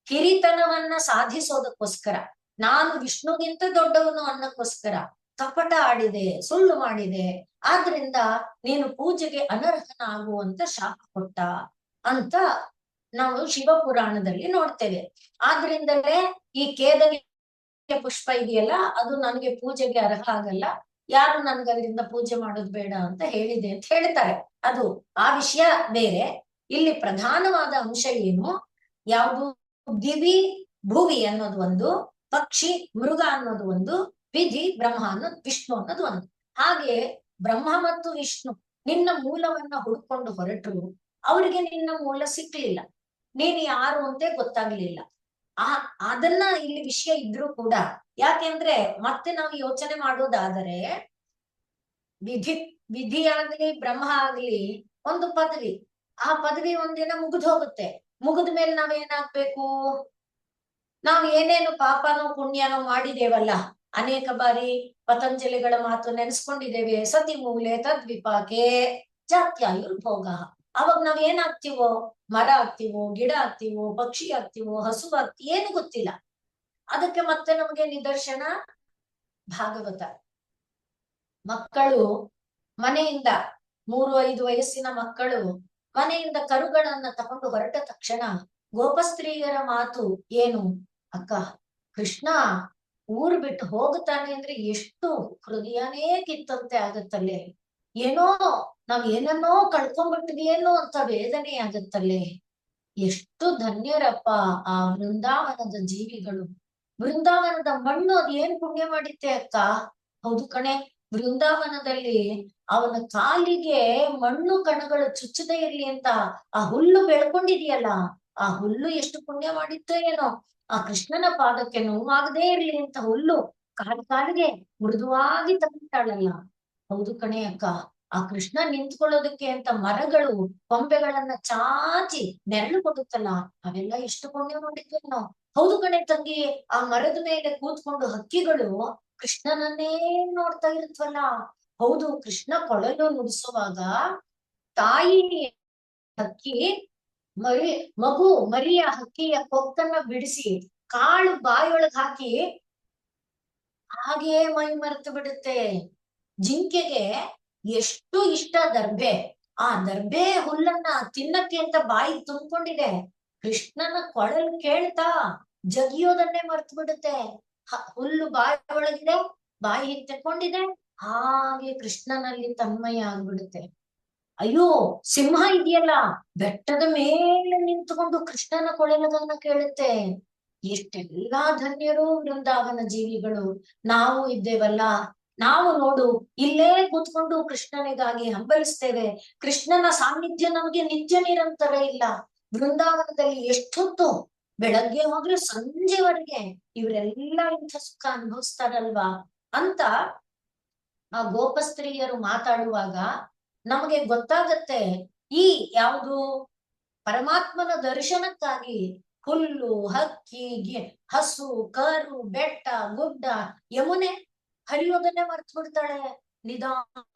ಕಿರಿತನವನ್ನ ಸಾಧಿಸೋದಕ್ಕೋಸ್ಕರ, ನಾನು ವಿಷ್ಣುಗಿಂತ ದೊಡ್ಡವನು ಅನ್ನಕ್ಕೋಸ್ಕರ ಕಪಟ ಆಡಿದೆ, ಸುಳ್ಳು ಮಾಡಿದೆ, ಆದ್ರಿಂದ ನೀನು ಪೂಜೆಗೆ ಅನರ್ಹನಾಗುವಂತ ಶಾಪ ಕೊಟ್ಟ ಅಂತ ನಾವು ಶಿವಪುರಾಣದಲ್ಲಿ ನೋಡ್ತೇವೆ. ಆದ್ರಿಂದಲೇ ಈ ಕೇದಗೆ ಪುಷ್ಪ ಇದೆಯಲ್ಲ, ಅದು ನನಗೆ ಪೂಜೆಗೆ ಅರ್ಹ ಆಗಲ್ಲ, ಯಾರು ನನ್ಗೆ ಅದರಿಂದ ಪೂಜೆ ಮಾಡೋದು ಬೇಡ ಅಂತ ಹೇಳಿದೆ ಅಂತ ಹೇಳ್ತಾರೆ. ಅದು ಆ ವಿಷಯ ಬೇರೆ. ಇಲ್ಲಿ ಪ್ರಧಾನವಾದ ಅಂಶ ಏನು, ಯಾವುದು, ದಿವಿ ಭುವಿ ಅನ್ನೋದು ಒಂದು, ಪಕ್ಷಿ ಮೃಗ ಅನ್ನೋದು ಒಂದು, ವಿಧಿ ಬ್ರಹ್ಮ ಅನ್ನೋದು, ವಿಷ್ಣು ಅನ್ನೋದು ಒಂದು. ಹಾಗೆ ಬ್ರಹ್ಮ ಮತ್ತು ವಿಷ್ಣು ನಿನ್ನ ಮೂಲವನ್ನ ಹುಡ್ಕೊಂಡು ಹೊರಟರು, ಅವರಿಗೆ ನಿನ್ನ ಮೂಲ ಸಿಕ್ಲಿಲ್ಲ, ನೀನು ಯಾರು ಅಂತ ಗೊತ್ತಾಗ್ಲಿಲ್ಲ. ಅದನ್ನ ಇಲ್ಲಿ ವಿಷಯ ಇದ್ರೂ ಕೂಡ, ಯಾಕೆಂದ್ರೆ ಮತ್ತೆ ನಾವು ಯೋಚನೆ ಮಾಡೋದಾದರೆ, ವಿಧಿ ಆಗ್ಲಿ ಬ್ರಹ್ಮ ಆಗ್ಲಿ ಒಂದು ಪದವಿ. ಆ ಪದವಿ ಒಂದಿನ ಮುಗಿದು ಹೋಗುತ್ತೆ. ಮುಗಿದ ಮೇಲೆ ನಾವೇನಾಗ್ಬೇಕು? ನಾವು ಏನೇನು ಪಾಪನೋ ಪುಣ್ಯನೋ ಮಾಡಿದೇವಲ್ಲ, ಅನೇಕ ಬಾರಿ ಪತಂಜಲಿಗಳ ಮಾತು ನೆನೆಸ್ಕೊಂಡಿದ್ದೇವೆ. ಸತಿ ಮೂಲೆ ತದ್ವಿಪಾಕೆ ಜಾತ್ಯಾಯುರ್ಭೋಗ. ಅವಾಗ ನಾವ್ ಏನಾಗ್ತೀವೋ? ಮರ ಆಗ್ತೀವೋ, ಗಿಡ ಆಗ್ತೀವೋ, ಪಕ್ಷಿ ಆಗ್ತೀವೋ, ಹಸು ಆಗ್ತೀವೋ, ಏನು ಗೊತ್ತಿಲ್ಲ. ಅದಕ್ಕೆ ಮತ್ತೆ ನಮಗೆ ನಿದರ್ಶನ ಭಾಗವತ. ಮಕ್ಕಳು ಮನೆಯಿಂದ 3-5 ವಯಸ್ಸಿನ ಮಕ್ಕಳು ಮನೆಯಿಂದ ಕರುಗಳನ್ನ ತಕೊಂಡು ಹೊರಟ ತಕ್ಷಣ ಗೋಪಸ್ತ್ರೀಯರ ಮಾತು ಏನು? ಅಕ್ಕ, ಕೃಷ್ಣ ಊರು ಬಿಟ್ಟು ಹೋಗುತ್ತಾನೆ ಅಂದ್ರೆ ಎಷ್ಟು ಹೃದಯನೇ ಕಿತ್ತಂತೆ ಆಗತ್ತಲ್ಲೇ. ಏನೋ ನಾವ್ ಏನನ್ನೋ ಕಳ್ಕೊಂಡ್ಬಿಟ್ಟಿದೆಯೇನೋ ಅಂತ ವೇದನೆ ಆಗತ್ತಲ್ಲೇ. ಎಷ್ಟು ಧನ್ಯರಪ್ಪ ಆ ವೃಂದಾವನದ ಜೀವಿಗಳು. ವೃಂದಾವನದ ಮಣ್ಣು ಅದ್ ಏನ್ ಪುಣ್ಯ ಮಾಡಿತ್ತೆ ಅಕ್ಕ. ಹೌದು ಕಣೆ, ವೃಂದಾವನದಲ್ಲಿ ಅವನ ಕಾಲಿಗೆ ಮಣ್ಣು ಕಣಗಳು ಚುಚ್ಚದೇ ಇರ್ಲಿ ಅಂತ ಆ ಹುಲ್ಲು ಬೆಳ್ಕೊಂಡಿದೆಯಲ್ಲ, ಆ ಹುಲ್ಲು ಎಷ್ಟು ಪುಣ್ಯ ಮಾಡಿತ್ತೋ ಏನೋ. ಆ ಕೃಷ್ಣನ ಪಾದಕ್ಕೆ ನೋವಾಗದೇ ಇರ್ಲಿ ಅಂತ ಹುಲ್ಲು ಕಾಲಿಗೆ ಮೃದುವಾಗಿ ತಗೊಳ್ತಾಳಲ್ಲ. ಹೌದು ಕಣೆ ಅಕ್ಕ, ಆ ಕೃಷ್ಣ ನಿಂತ್ಕೊಳ್ಳೋದಕ್ಕೆ ಅಂತ ಮರಗಳು ಕೊಂಬೆಗಳನ್ನ ಚಾಚಿ ನೆರಳು ಕೊಡುತ್ತಲ್ಲ, ಅವೆಲ್ಲ ಎಷ್ಟು ಪುಣ್ಯ ಮಾಡಿದ್ವು ನಾವು. ಹೌದು ಕಣೆ ತಂಗಿ, ಆ ಮರದ ಮೇಲೆ ಕೂತ್ಕೊಂಡು ಹಕ್ಕಿಗಳು ಕೃಷ್ಣನನ್ನೇ ನೋಡ್ತಾ ಇರುತ್ತವಲ್ಲ. ಹೌದು, ಕೃಷ್ಣ ಕೊಳಲು ನುಡಿಸುವಾಗ ತಾಯಿ ಹಕ್ಕಿ ಮರಿಯ ಹಕ್ಕಿಯ ಕೊಕ್ಕನ್ನ ಬಿಡಿಸಿ ಕಾಳು ಬಾಯೊಳಗ್ ಹಾಕಿ ಹಾಗೆ ಮೈ ಮರೆತು ಬಿಡುತ್ತೆ. ಜಿಂಕೆಗೆ ಎಷ್ಟು ಇಷ್ಟ ದರ್ಬೆ, ಆ ದರ್ಬೆ ಹುಲ್ಲನ್ನ ತಿನ್ನಕ್ಕೆ ಅಂತ ಬಾಯಿ ತುಂಬಿಕೊಂಡಿದೆ. ಕೃಷ್ಣನ ಕೊಳಲು ಕೇಳ್ತಾ ಜಗಿಯೋದನ್ನೇ ಮರ್ತು ಬಿಡುತ್ತೆ. ಹುಲ್ಲು ಬಾಯಿ ಒಳಗಿದೆ, ಬಾಯಿ ತೆಕ್ಕೊಂಡಿದೆ, ಹಾಗೆ ಕೃಷ್ಣನಲ್ಲಿ ತನ್ಮಯ ಆಗ್ಬಿಡುತ್ತೆ. ಅಯ್ಯೋ, ಸಿಂಹ ಇದೆಯಲ್ಲ, ಬೆಟ್ಟದ ಮೇಲೆ ನಿಂತುಕೊಂಡು ಕೃಷ್ಣನ ಕೊಳಲನ್ನ ಕೇಳುತ್ತೆ. ಎಷ್ಟೆಲ್ಲಾ ಧನ್ಯರು ವೃಂದಾವನ ಜೀವಿಗಳು. ನಾವು ಇದ್ದೇವಲ್ಲ, ನಾವು ನೋಡು ಇಲ್ಲೇ ಕೂತ್ಕೊಂಡು ಕೃಷ್ಣನಿಗಾಗಿ ಹಂಬಲಿಸ್ತೇವೆ. ಕೃಷ್ಣನ ಸಾನ್ನಿಧ್ಯ ನಮಗೆ ನಿತ್ಯ ನಿರಂತರ ಇಲ್ಲ. ವೃಂದಾವನದಲ್ಲಿ ಎಷ್ಟೊತ್ತು, ಬೆಳಗ್ಗೆ ಹೋದ್ರೆ ಸಂಜೆವರೆಗೆ ಇವರೆಲ್ಲ ಇಂಥ ಸುಖ ಅನುಭವಿಸ್ತಾರಲ್ವಾ ಅಂತ ಆ ಗೋಪಸ್ತ್ರೀಯರು ಮಾತಾಡುವಾಗ ನಮಗೆ ಗೊತ್ತಾಗತ್ತೆ. ಈ ಯಾವುದು ಪರಮಾತ್ಮನ ದರ್ಶನಕ್ಕಾಗಿ ಹುಲ್ಲು, ಹಕ್ಕಿ, ಹಸು, ಕರು, ಬೆಟ್ಟ, ಗುಡ್ಡ, ಯಮುನೆ ಹರಿಯೋದನ್ನೇ ಮರ್ತು ಬಿಡ್ತಾಳೆ, ನಿಧಾನ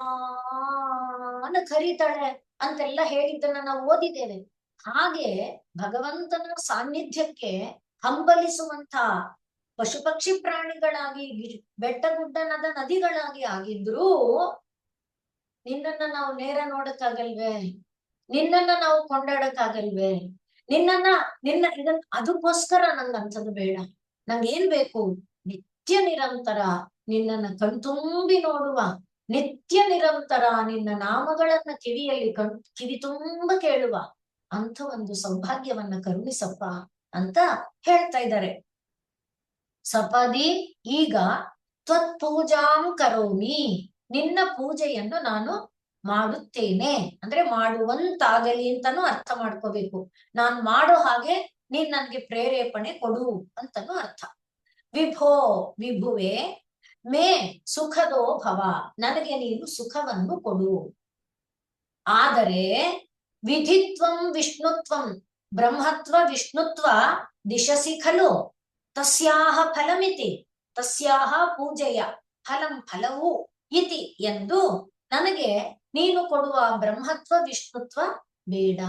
ಕರೀತಾಳೆ ಅಂತೆಲ್ಲ ಹೇಳಿದ್ದನ್ನ ನಾವು ಓದಿದ್ದೇವೆ. ಹಾಗೆ ಭಗವಂತನ ಸಾನ್ನಿಧ್ಯಕ್ಕೆ ಹಂಬಲಿಸುವಂತ ಪಶು ಪಕ್ಷಿ ಪ್ರಾಣಿಗಳಾಗಿ, ಬೆಟ್ಟ ಗುಡ್ಡನದ ನದಿಗಳಾಗಿ ಆಗಿದ್ರು ನಿನ್ನನ್ನ ನಾವು ನೇರ ನೋಡಕ್ಕಾಗಲ್ವೇ? ನಿನ್ನನ್ನ ನಾವು ಕೊಂಡಾಡಕ್ಕಾಗಲ್ವೇ? ಇದನ್ನ ಅದಕ್ಕೋಸ್ಕರ ನಂಗಂಥದ್ದು ಬೇಡ. ನಂಗೇನ್ ಬೇಕು? ನಿತ್ಯ ನಿರಂತರ ನಿನ್ನನ್ನ ಕಣ್ತುಂಬಿ ನೋಡುವ, ನಿತ್ಯ ನಿರಂತರ ನಿನ್ನ ನಾಮಗಳನ್ನ ಕಿವಿ ತುಂಬ ಕೇಳುವ ಅಂತ ಒಂದು ಸೌಭಾಗ್ಯವನ್ನ ಕರುಣಿಸಪ್ಪ ಅಂತ ಹೇಳ್ತಾ ಇದ್ದಾರೆ. ಸಪದಿ ಈಗ ತ್ವತ್ಪೂಜಾಂ ಕರೋಮಿ, ನಿನ್ನ ಪೂಜೆಯನ್ನು ನಾನು ಮಾಡುತ್ತೇನೆ ಅಂದ್ರೆ ಮಾಡುವಂತಾಗಲಿ ಅಂತಾನು ಅರ್ಥ ಮಾಡ್ಕೋಬೇಕು. ನಾನ್ ಮಾಡೋ ಹಾಗೆ ನೀನ್ ನನ್ಗೆ ಪ್ರೇರೇಪಣೆ ಕೊಡು ಅಂತಾನು ಅರ್ಥ. ವಿಭೋ, ವಿಭುವೆ, ಮೇ ಸುಖದೋ ಭವ, ನನಗೆ ನೀನು ಸುಖವನ್ನು ಕೊಡು. ಆದರೆ ವಿಧಿತ್ವಂ ವಿಷ್ಣುತ್ವಂ ಬ್ರಹ್ಮತ್ವ ವಿಷ್ಣುತ್ವ ದಿಶಸಿ ಖಲು ತಸ್ಯಾಹ ಫಲಮಿತಿ, ತಸ್ಯಾಹ ಪೂಜೆಯ ಫಲವು ಇತಿ ಎಂದು ನನಗೆ ನೀನು ಕೊಡುವ ಬ್ರಹ್ಮತ್ವ ವಿಷ್ಣುತ್ವ ಬೇಡ.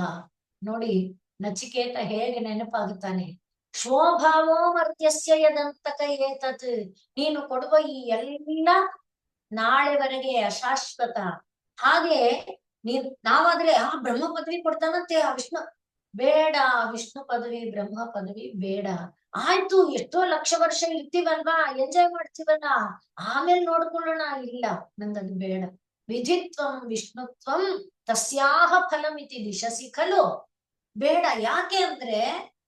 ನೋಡಿ ನಚಿಕೇತ ಹೇಗೆ ನೆನಪಾಗುತ್ತಾನೆ. ಸ್ವಭಾವೋ ಮರ್ತ್ಯಸ್ಯ ಯದಂತಕ ಏತತ್, ನೀನು ಕೊಡುವ ಈ ಎಲ್ಲ ನಾಳೆವರೆಗೆ ಅಶಾಶ್ವತ. ಹಾಗೆ ನಾವಾದ್ರೆ ಬ್ರಹ್ಮ ಪದವಿ ಕೊಡ್ತಾನಂತೆ ಆ ವಿಷ್ಣು, ಬೇಡ, ವಿಷ್ಣು ಪದವಿ ಬ್ರಹ್ಮ ಪದವಿ ಬೇಡ. ಆಯ್ತು, ಎಷ್ಟೋ ಲಕ್ಷ ವರ್ಷ ಇರ್ತೀವಲ್ವಾ, ಎಂಜಾಯ್ ಮಾಡ್ತೀವಲ್ಲ, ಆಮೇಲೆ ನೋಡ್ಕೊಳ್ಳೋಣ. ಇಲ್ಲ, ನಂಗದು ಬೇಡ. ವಿಧಿತ್ವಂ ವಿಷ್ಣುತ್ವಂ ತಸ್ಯಾಹ ಫಲಮಿತಿ ದಿಶಸಿ ಖಲು, ಬೇಡ. ಯಾಕೆ ಅಂದ್ರೆ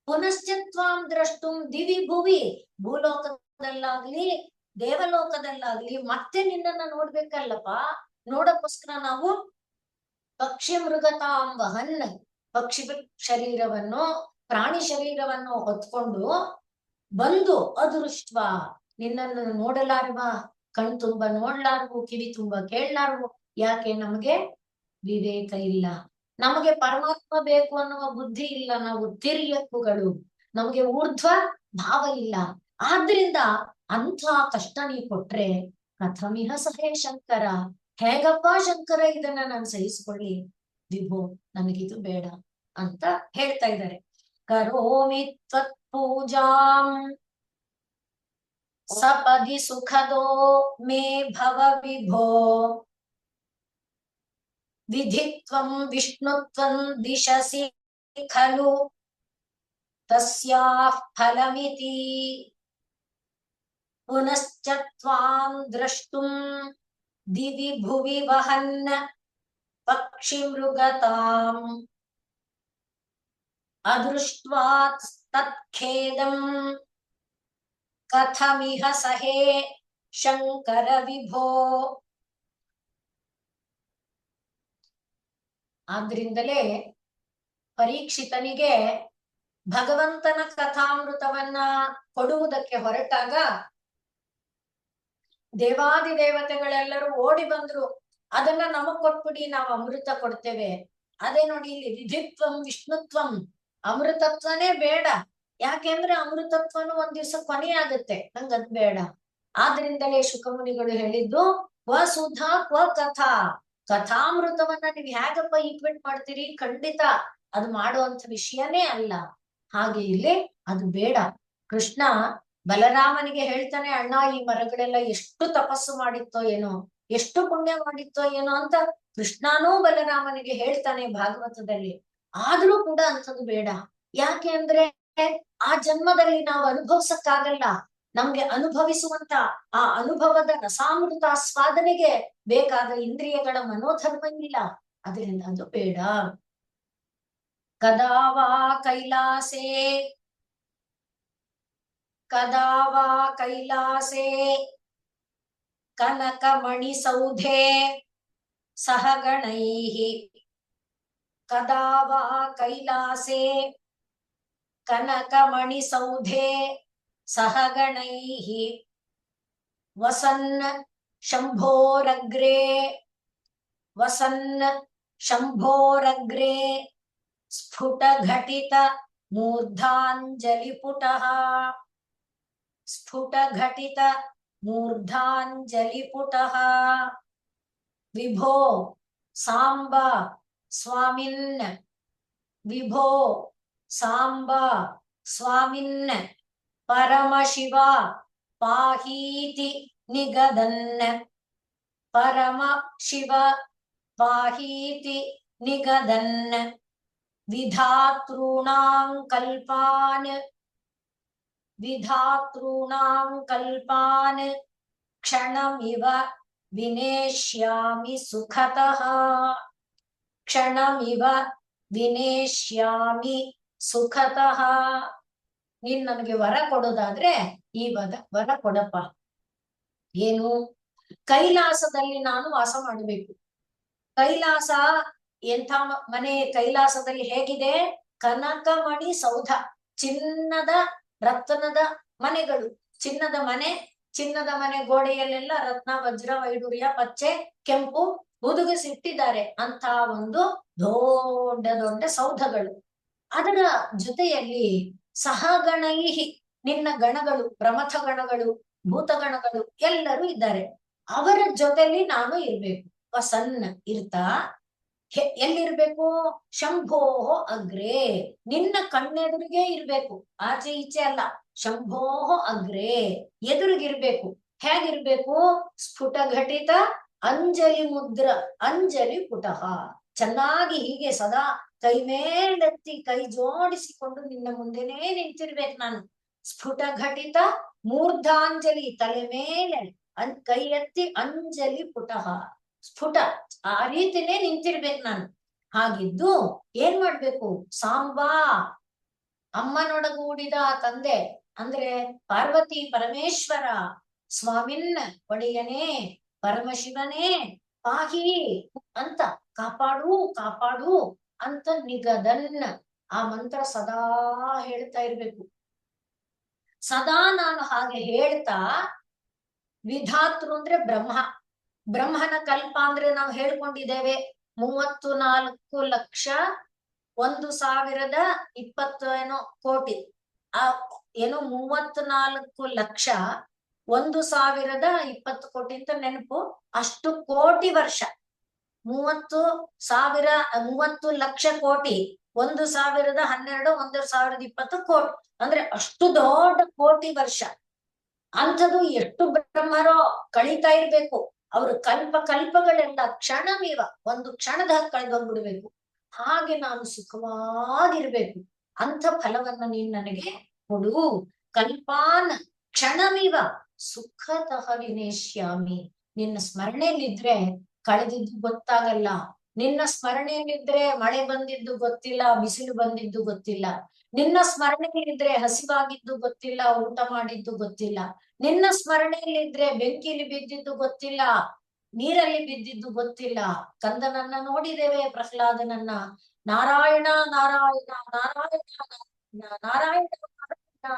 ಪುನಶ್ಚತ್ವಾಂ ದ್ರಷ್ಟುಂ ದಿವಿ ಭುವಿ, ಭೂಲೋಕದಲ್ಲಾಗ್ಲಿ ದೇವಲೋಕದಲ್ಲಾಗ್ಲಿ ಮತ್ತೆ ನಿನ್ನನ್ನ ನೋಡ್ಬೇಕಲ್ಲಪ್ಪ. ನೋಡಕ್ಕೋಸ್ಕರ ನಾವು ಪಕ್ಷಿ ಮೃಗತಾಂ ವಹನ್, ಪಕ್ಷಿ ಶರೀರವನ್ನು ಪ್ರಾಣಿ ಶರೀರವನ್ನು ಹೊತ್ಕೊಂಡು ಬಂದು ಅದೃಷ್ಟ ನಿನ್ನನ್ನು ನೋಡಲಾರುವ, ಕಣ್ ತುಂಬ ನೋಡ್ಲಾರ್ವು, ಕಿವಿ ತುಂಬ ಕೇಳಲಾರ್ವು. ಯಾಕೆ? ನಮಗೆ ವಿವೇಕ ಇಲ್ಲ. ನಮಗೆ ಪರಮಾತ್ಮ ಬೇಕು ಅನ್ನುವ ಬುದ್ಧಿ ಇಲ್ಲ, ನಾವು ತಿರ್ಯಕ್ಕುಗಳು, ನಮಗೆ ಊರ್ಧ್ವ ಭಾವ ಇಲ್ಲ. ಆದ್ರಿಂದ ಅಂಥ ಕಷ್ಟ ನೀ ಕೊಟ್ರೆ ಕಥಮಿಹ ಸಹೇ ಶಂಕರ, ಹೇಗಪ್ಪ ಶಂಕರ ಇದನ್ನ ನಾನು ಸಹಿಸ್ಕೊಳ್ಳಿ, ವಿಭೋ ನನಗಿದು ಬೇಡ ಅಂತ ಹೇಳ್ತಾ ಇದ್ದಾರೆ. ಕರೋಮಿ ತ್ವತ್ ಪೂಜಾಂ ಸಪದಿ ಸುಖದೋ ಮೇ ಭವ ವಿಭೋ, ವಿಧಿತ್ವಂ ವಿಷ್ಣುತ್ವಂ ದಿಶಸಿ ಖಲು ತಸ್ಯಾಃ ಫಲಮಿತಿ, ಪುನಶ್ಚ ತ್ವಾಂ ದ್ರಷ್ಟುಂ ದಿವಿ ಭುವಿ ವಹನ್ ಪಕ್ಷಿ ಮೃಗತಾಂ, ಅದೃಷ್ಟ್ವಾ ತತ್ಖೇದಂ ಕಥಮಿಹ ಸಹೇ ಶಂಕರ ವಿಭೋ. ಆದ್ರಿಂದಲೇ ಪರೀಕ್ಷಿತನಿಗೆ ಭಗವಂತನ ಕಥಾಮೃತವನ್ನ ಕೊಡುವುದಕ್ಕೆ ಹೊರಟಾಗ ದೇವಾದಿ ದೇವತೆಗಳೆಲ್ಲರೂ ಓಡಿ ಬಂದ್ರು, ಅದನ್ನ ನಮಗ್ ಕೊಟ್ಬಿಡಿ, ನಾವು ಅಮೃತ ಕೊಡ್ತೇವೆ. ಅದೇ ನೋಡಿ ಇಲ್ಲಿ ವಿಧಿತ್ವಂ ವಿಷ್ಣುತ್ವಂ, ಅಮೃತತ್ವನೇ ಬೇಡ, ಯಾಕೆಂದ್ರೆ ಅಮೃತತ್ವನು ಒಂದ್ ದಿವ್ಸ ಕೊನೆಯಾಗುತ್ತೆ, ನಂಗದ್ ಬೇಡ. ಆದ್ರಿಂದಲೇ ಶುಕಮುನಿಗಳು ಹೇಳಿದ್ದು ಕ್ವ ಸುಧಾ ಕ್ವ ಕಥಾ, ಕಥಾಮೃತವನ್ನ ನೀವ್ ಹೇಗಪ್ಪ ಈಕ್ವೆಂಟ್ ಮಾಡ್ತೀರಿ, ಖಂಡಿತ ಅದು ಮಾಡುವಂತ ವಿಷಯನೇ ಅಲ್ಲ. ಹಾಗೆ ಇಲ್ಲಿ ಅದು ಬೇಡ. ಕೃಷ್ಣ ಬಲರಾಮನಿಗೆ ಹೇಳ್ತಾನೆ, ಅಣ್ಣ ಈ ಮರಗಳೆಲ್ಲ ಎಷ್ಟು ತಪಸ್ಸು ಮಾಡಿತ್ತೋ ಏನೋ, ಎಷ್ಟು ಪುಣ್ಯ ಮಾಡಿತ್ತೋ ಏನೋ ಅಂತ ಕೃಷ್ಣನೂ ಬಲರಾಮನಿಗೆ ಹೇಳ್ತಾನೆ ಭಾಗವತದಲ್ಲಿ. ಆದ್ರೂ ಕೂಡ ಅಂಥದ್ದು ಬೇಡ. ಯಾಕೆ ಅಂದ್ರೆ ಆ ಜನ್ಮದಲ್ಲಿ ನಾವು ಅನುಭವಿಸಕ್ಕಾಗಲ್ಲ, ನಮ್ಗೆ ಅನುಭವಿಸುವಂತ ಆ ಅನುಭವದ ರಸಾಮೃತ ಆಸ್ವಾದನೆಗೆ ಬೇಕಾದ ಇಂದ್ರಿಯಗಳ ಮನೋಧರ್ಮ ಇಲ್ಲ, ಅದರಿಂದ ಅದು ಬೇಡ. ಕದಾವಾ ಕೈಲಾಸೆ ಕದಾವಾ ಕೈಲಾಸೆ ಕನಕಮಣಿ ಸೌಧೆ ಸಹಗಣೈಃ, ಕದಾವಾ ಕೈಲಾಸೆ ಕನಕಮಣಿ ಸೌಧೆ ಸಹಗಣೈಃ, ವಸನ್ ಶಂಭೋರಗ್ರೆ ವಸನ್ ಶಂಭೋರಗ್ರೆ ಸ್ಫುಟ ಘಟಿತ ಮೂರ್ಧಾಂಜಲಿ ಪುಟಃ, ಸ್ಫುಟ ಘಟಿತ ಮೂರ್ಧಾಂಜಲಿ ಪುಟಃ, ವಿಭೋ ಸಾಂಬ ಸ್ವಾಮಿನ್, ವಿಭೋ ಸಾಂಬ ಸ್ವಾಮಿನ್ ಪರಮಶಿವ ಪಾಹೀತಿ ನಿಗದನ್, ಪರಮ ಶಿವ ಪಾಹೀತಿ ನಿಗದನ್, ವಿಧಾತೃಣಾಂ ಕಲ್ಪಾನ್ ವಿಧಾತೃಣಾಂ ಕಲ್ಪಾನ್ ಕ್ಷಣಮಿವ ವಿನೇಶ್ಯಾಮಿ ಸುಖತಃ, ಕ್ಷಣಮಿವ ವಿನೇಶ್ಯಾಮಿ ಸುಖತಃ. ನೀನ್ ನನಗೆ ವರ ಕೊಡೋದಾದ್ರೆ ಈ ವರ ಕೊಡಪ್ಪ. ಏನು? ಕೈಲಾಸದಲ್ಲಿ ನಾನು ವಾಸ ಮಾಡಬೇಕು. ಕೈಲಾಸ ಎಂಥ ಮನೆ? ಕೈಲಾಸದಲ್ಲಿ ಹೇಗಿದೆ? ಕನಕಮಣಿ ಸೌಧ, ಚಿನ್ನದ ರತ್ನದ ಮನೆಗಳು, ಚಿನ್ನದ ಮನೆ. ಚಿನ್ನದ ಮನೆ ಗೋಡೆಯಲ್ಲೆಲ್ಲ ರತ್ನ ವಜ್ರ ವೈಡೂರ್ಯ ಪಚ್ಚೆ ಕೆಂಪು ಹುದುಗಿಸಿಟ್ಟಿದ್ದಾರೆ ಅಂತ ಒಂದು ದೊಡ್ಡ ದೊಡ್ಡ ಸೌಧಗಳು. ಅದರ ಜೊತೆಯಲ್ಲಿ ಸಹಗಣೈಹಿ, ನಿನ್ನ ಗಣಗಳು, ಪ್ರಮಥ ಗಣಗಳು, ಭೂತಗಣಗಳು ಎಲ್ಲರೂ ಇದ್ದಾರೆ. ಅವರ ಜೊತೆಲಿ ನಾನು ಇರ್ಬೇಕು. ವಸನ್ನ ಇರ್ತಾ ಎಲ್ಲಿರ್ಬೇಕು? ಶಂಭೋಹ ಅಗ್ರೆ, ನಿನ್ನ ಕಣ್ಣೆದುರಿಗೆ ಇರ್ಬೇಕು, ಆಚೆ ಈಚೆ ಅಲ್ಲ. ಶಂಭೋಹ ಅಗ್ರೆ, ಎದುರಿಗಿರ್ಬೇಕು. ಹೇಗಿರ್ಬೇಕು? ಸ್ಫುಟ ಘಟಿತ ಅಂಜಲಿ ಮುದ್ರ ಅಂಜಲಿ ಪುಟಃ, ಚೆನ್ನಾಗಿ ಹೀಗೆ ಸದಾ ಕೈ ಮೇಲೆತ್ತಿ ಕೈ ಜೋಡಿಸಿಕೊಂಡು ನಿನ್ನ ಮುಂದೆನೇ ನಿಂತಿರ್ಬೇಕು ನಾನು. ಸ್ಫುಟ ಘಟಿತ ಮೂರ್ಧಾಂಜಲಿ, ತಲೆ ಮೇಲೆ ಕೈ ಎತ್ತಿ ಅಂಜಲಿ ಪುಟಃ, ಸ್ಫುಟ ಆ ರೀತಿನೇ ನಿಂತಿರ್ಬೇಕು ನಾನು. ಹಾಗಿದ್ದು ಏನ್ ಮಾಡ್ಬೇಕು? ಸಾಂಬಾ, ಅಮ್ಮನೊಡಗೂಡಿದ ತಂದೆ ಅಂದ್ರೆ ಪಾರ್ವತಿ ಪರಮೇಶ್ವರ, ಸ್ವಾಮಿನ್ ಒಡೆಯನೇ, ಪರಮಶಿವನೇ, ಪಾಹಿ ಅಂತ ಕಾಪಾಡು ಕಾಪಾಡು ಅಂತ ನಿಗದನ್, ಆ ಮಂತ್ರ ಸದಾ ಹೇಳ್ತಾ ಇರ್ಬೇಕು. ಸದಾ ನಾನು ಹಾಗೆ ಹೇಳ್ತಾ, ವಿಧಾತೃ ಅಂದ್ರೆ ಬ್ರಹ್ಮ, ಬ್ರಹ್ಮನ ಕಲ್ಪ ಅಂದ್ರೆ ನಾವು ಹೇಳ್ಕೊಂಡಿದ್ದೇವೆ 34,01,20 ಏನೋ ಕೋಟಿ. ಆ ಏನು 34,01,20 ಅಂತ ನೆನಪು. ಅಷ್ಟು ಕೋಟಿ ವರ್ಷ, 30 ಲಕ್ಷ ಕೋಟಿ, 1,012, 1,020 ಕೋಟಿ, ಅಂದ್ರೆ ಅಷ್ಟು ದೊಡ್ಡ ಕೋಟಿ ವರ್ಷ. ಅಂಥದ್ದು ಎಷ್ಟು ಬ್ರಹ್ಮರೋ ಕಳೀತಾ ಇರ್ಬೇಕು. ಅವ್ರ ಕಲ್ಪಗಳೆಲ್ಲ ಕ್ಷಣವೀವ, ಒಂದು ಕ್ಷಣದಾಗ ಕಳೆದೋಗ್ಬಿಡ್ಬೇಕು. ಹಾಗೆ ನಾನು ಸುಖವಾಗಿರ್ಬೇಕು. ಅಂಥ ಫಲವನ್ನ ನೀನ್ ನನಗೆ ಕೊಡು. ಕಲ್ಪಾನ್ ಕ್ಷಣವೀವ ಸುಖತಃ ವಿನೇಶ್ಯಾಮಿ. ನಿನ್ನ ಸ್ಮರಣೆಯಲ್ಲಿದ್ರೆ ಕಳೆದಿದ್ದು ಗೊತ್ತಾಗಲ್ಲ. ನಿನ್ನ ಸ್ಮರಣೆಯಲ್ಲಿದ್ರೆ ಮಳೆ ಬಂದಿದ್ದು ಗೊತ್ತಿಲ್ಲ, ಬಿಸಿಲು ಬಂದಿದ್ದು ಗೊತ್ತಿಲ್ಲ. ನಿನ್ನ ಸ್ಮರಣೆಯಲ್ಲಿದ್ರೆ ಹಸಿವಾಗಿದ್ದು ಗೊತ್ತಿಲ್ಲ, ಊಟ ಮಾಡಿದ್ದು ಗೊತ್ತಿಲ್ಲ. ನಿನ್ನ ಸ್ಮರಣೆಯಲ್ಲಿದ್ರೆ ಬೆಂಕಿಲಿ ಬಿದ್ದಿದ್ದು ಗೊತ್ತಿಲ್ಲ, ನೀರಲ್ಲಿ ಬಿದ್ದಿದ್ದು ಗೊತ್ತಿಲ್ಲ. ಕಂದನನ್ನ ನೋಡಿದ್ದೇವೆ, ಪ್ರಹ್ಲಾದನನ್ನ. ನಾರಾಯಣ ನಾರಾಯಣ ನಾರಾಯಣ ನಾರಾಯಣ ನಾರಾಯಣ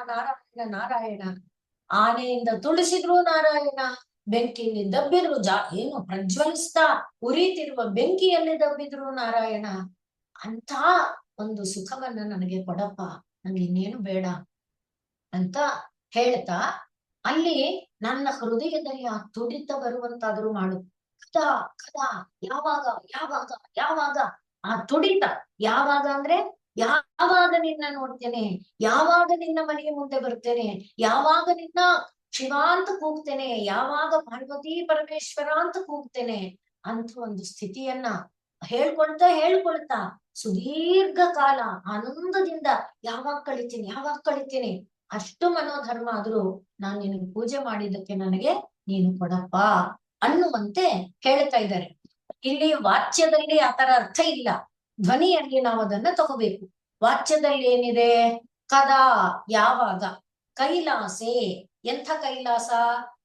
ನಾರಾಯಣ ನಾರಾಯಣ. ಆನೆಯಿಂದ ತುಳಿಸಿದ್ರು ನಾರಾಯಣ, ಬೆಂಕಿಯಲ್ಲಿ ದಬ್ಬಿದ್ರು, ಏನು ಪ್ರಜ್ವಲಿಸ್ತಾ ಉರಿತಿರುವ ಬೆಂಕಿಯಲ್ಲಿ ದಬ್ಬಿದ್ರು ನಾರಾಯಣ. ಅಂತ ಒಂದು ಸುಖವನ್ನ ನನಗೆ ಕೊಡಪ್ಪ, ನಂಗೆ ಇನ್ನೇನು ಬೇಡ ಅಂತ ಹೇಳ್ತಾ, ಅಲ್ಲಿ ನನ್ನ ಹೃದಯದಲ್ಲಿ ಆ ತುಡಿತ ಬರುವಂತಾದ್ರೂ ಮಾಡು. ಕದಾ ಕದಾ, ಯಾವಾಗ ಯಾವಾಗ ಯಾವಾಗ ಆ ತುಡಿತ. ಯಾವಾಗ ಅಂದ್ರೆ ಯಾವಾಗ ನಿನ್ನ ನೋಡ್ತೇನೆ, ಯಾವಾಗ ನಿನ್ನ ಮನೆಯ ಮುಂದೆ ಬರ್ತೇನೆ, ಯಾವಾಗ ನಿನ್ನ ಶಿವ ಅಂತ ಕೂಗ್ತೇನೆ, ಯಾವಾಗ ಪಾರ್ವತಿ ಪರಮೇಶ್ವರ ಅಂತ ಕೂಗ್ತೇನೆ ಅಂತ ಒಂದು ಸ್ಥಿತಿಯನ್ನ ಹೇಳ್ಕೊಳ್ತಾ ಸುದೀರ್ಘ ಕಾಲ ಆನಂದದಿಂದ ಯಾವಾಗ ಕಳಿತೀನಿ. ಅಷ್ಟು ಮನೋಧರ್ಮ ಆದ್ರೂ ನಾನು ನಿನಗೆ ಪೂಜೆ ಮಾಡಿದ್ದಕ್ಕೆ ನನಗೆ ನೀನು ಕೊಡಪ್ಪ ಅನ್ನುವಂತೆ ಹೇಳ್ತಾ ಇದ್ದಾರೆ. ಇಲ್ಲಿ ವಾಚ್ಯದಲ್ಲಿ ಆತರ ಅರ್ಥ ಇಲ್ಲ, ಧ್ವನಿಯಲ್ಲಿ ನಾವು ಅದನ್ನ ತಗೋಬೇಕು. ವಾಚ್ಯದಲ್ಲಿ ಏನಿದೆ? ಕದಾ, ಯಾವಾಗ. ಕೈಲಾಸೆ, ಎಂಥ ಕೈಲಾಸ?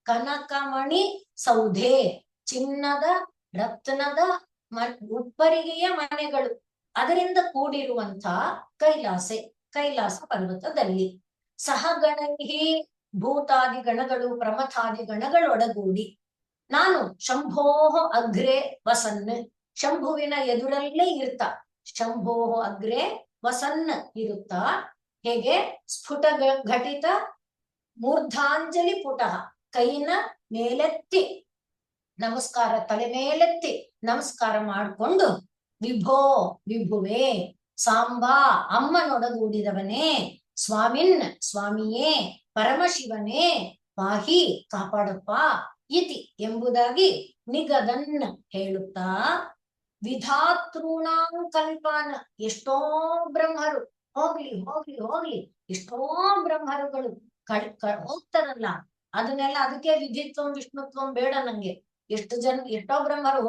ಕನಕಮಣಿ ಸೌಧೆ, ಚಿನ್ನದ ರತ್ನದ ಉಪ್ಪರಿಗೆಯ ಮನೆಗಳು, ಅದರಿಂದ ಕೂಡಿರುವಂತ ಕೈಲಾಸ ಪರ್ವತದಲ್ಲಿ. ಸಹಗಣೈಹಿ, ಭೂತಾದಿ ಗಣಗಳು ಪ್ರಮಥಾದಿ ಗಣಗಳೊಡಗೂಡಿ ನಾನು ಶಂಭೋಹ ಅಗ್ರೆ ವಸನ್, ಶಂಭುವಿನ ಎದುರಲ್ಲೇ ಶಂಭೋಹ ಅಗ್ರೆ ವಸನ್ ಇರುತ್ತಾ. ಹೇಗೆ? ಸ್ಫುಟ ಘಟಿತ ಮೂರ್ಧಾಂಜಲಿ ಪುಟಃ, ಕೈನ ಮೇಲೆತ್ತಿ ನಮಸ್ಕಾರ, ತಲೆ ಮೇಲೆತ್ತಿ ನಮಸ್ಕಾರ ಮಾಡಿಕೊಂಡು, ವಿಭೋ ವಿಭುವೆ, ಸಾಂಬಾ ಅಮ್ಮನೊಡಗೂಡಿದವನೇ, ಸ್ವಾಮಿನ್ ಸ್ವಾಮಿಯೇ, ಪರಮಶಿವನೇ, ಪಾಹಿ ಕಾಪಾಡಪ್ಪ, ಇತಿ ಎಂಬುದಾಗಿ ನಿಗದನ್ ಹೇಳುತ್ತಾ, ವಿಧಾತೃಣಾಂ ಕಲ್ಪಾನ, ಎಷ್ಟೋ ಬ್ರಹ್ಮರು ಹೋಗ್ಲಿ ಎಷ್ಟೋ ಬ್ರಹ್ಮರುಗಳು ಹೋಗ್ತಾರಲ್ಲ, ಅದಕ್ಕೆ ವಿಧಿತ್ವಂ ವಿಷ್ಣುತ್ವಂ ಬೇಡ ನಂಗೆ. ಎಷ್ಟೋ ಬ್ರಹ್ಮರು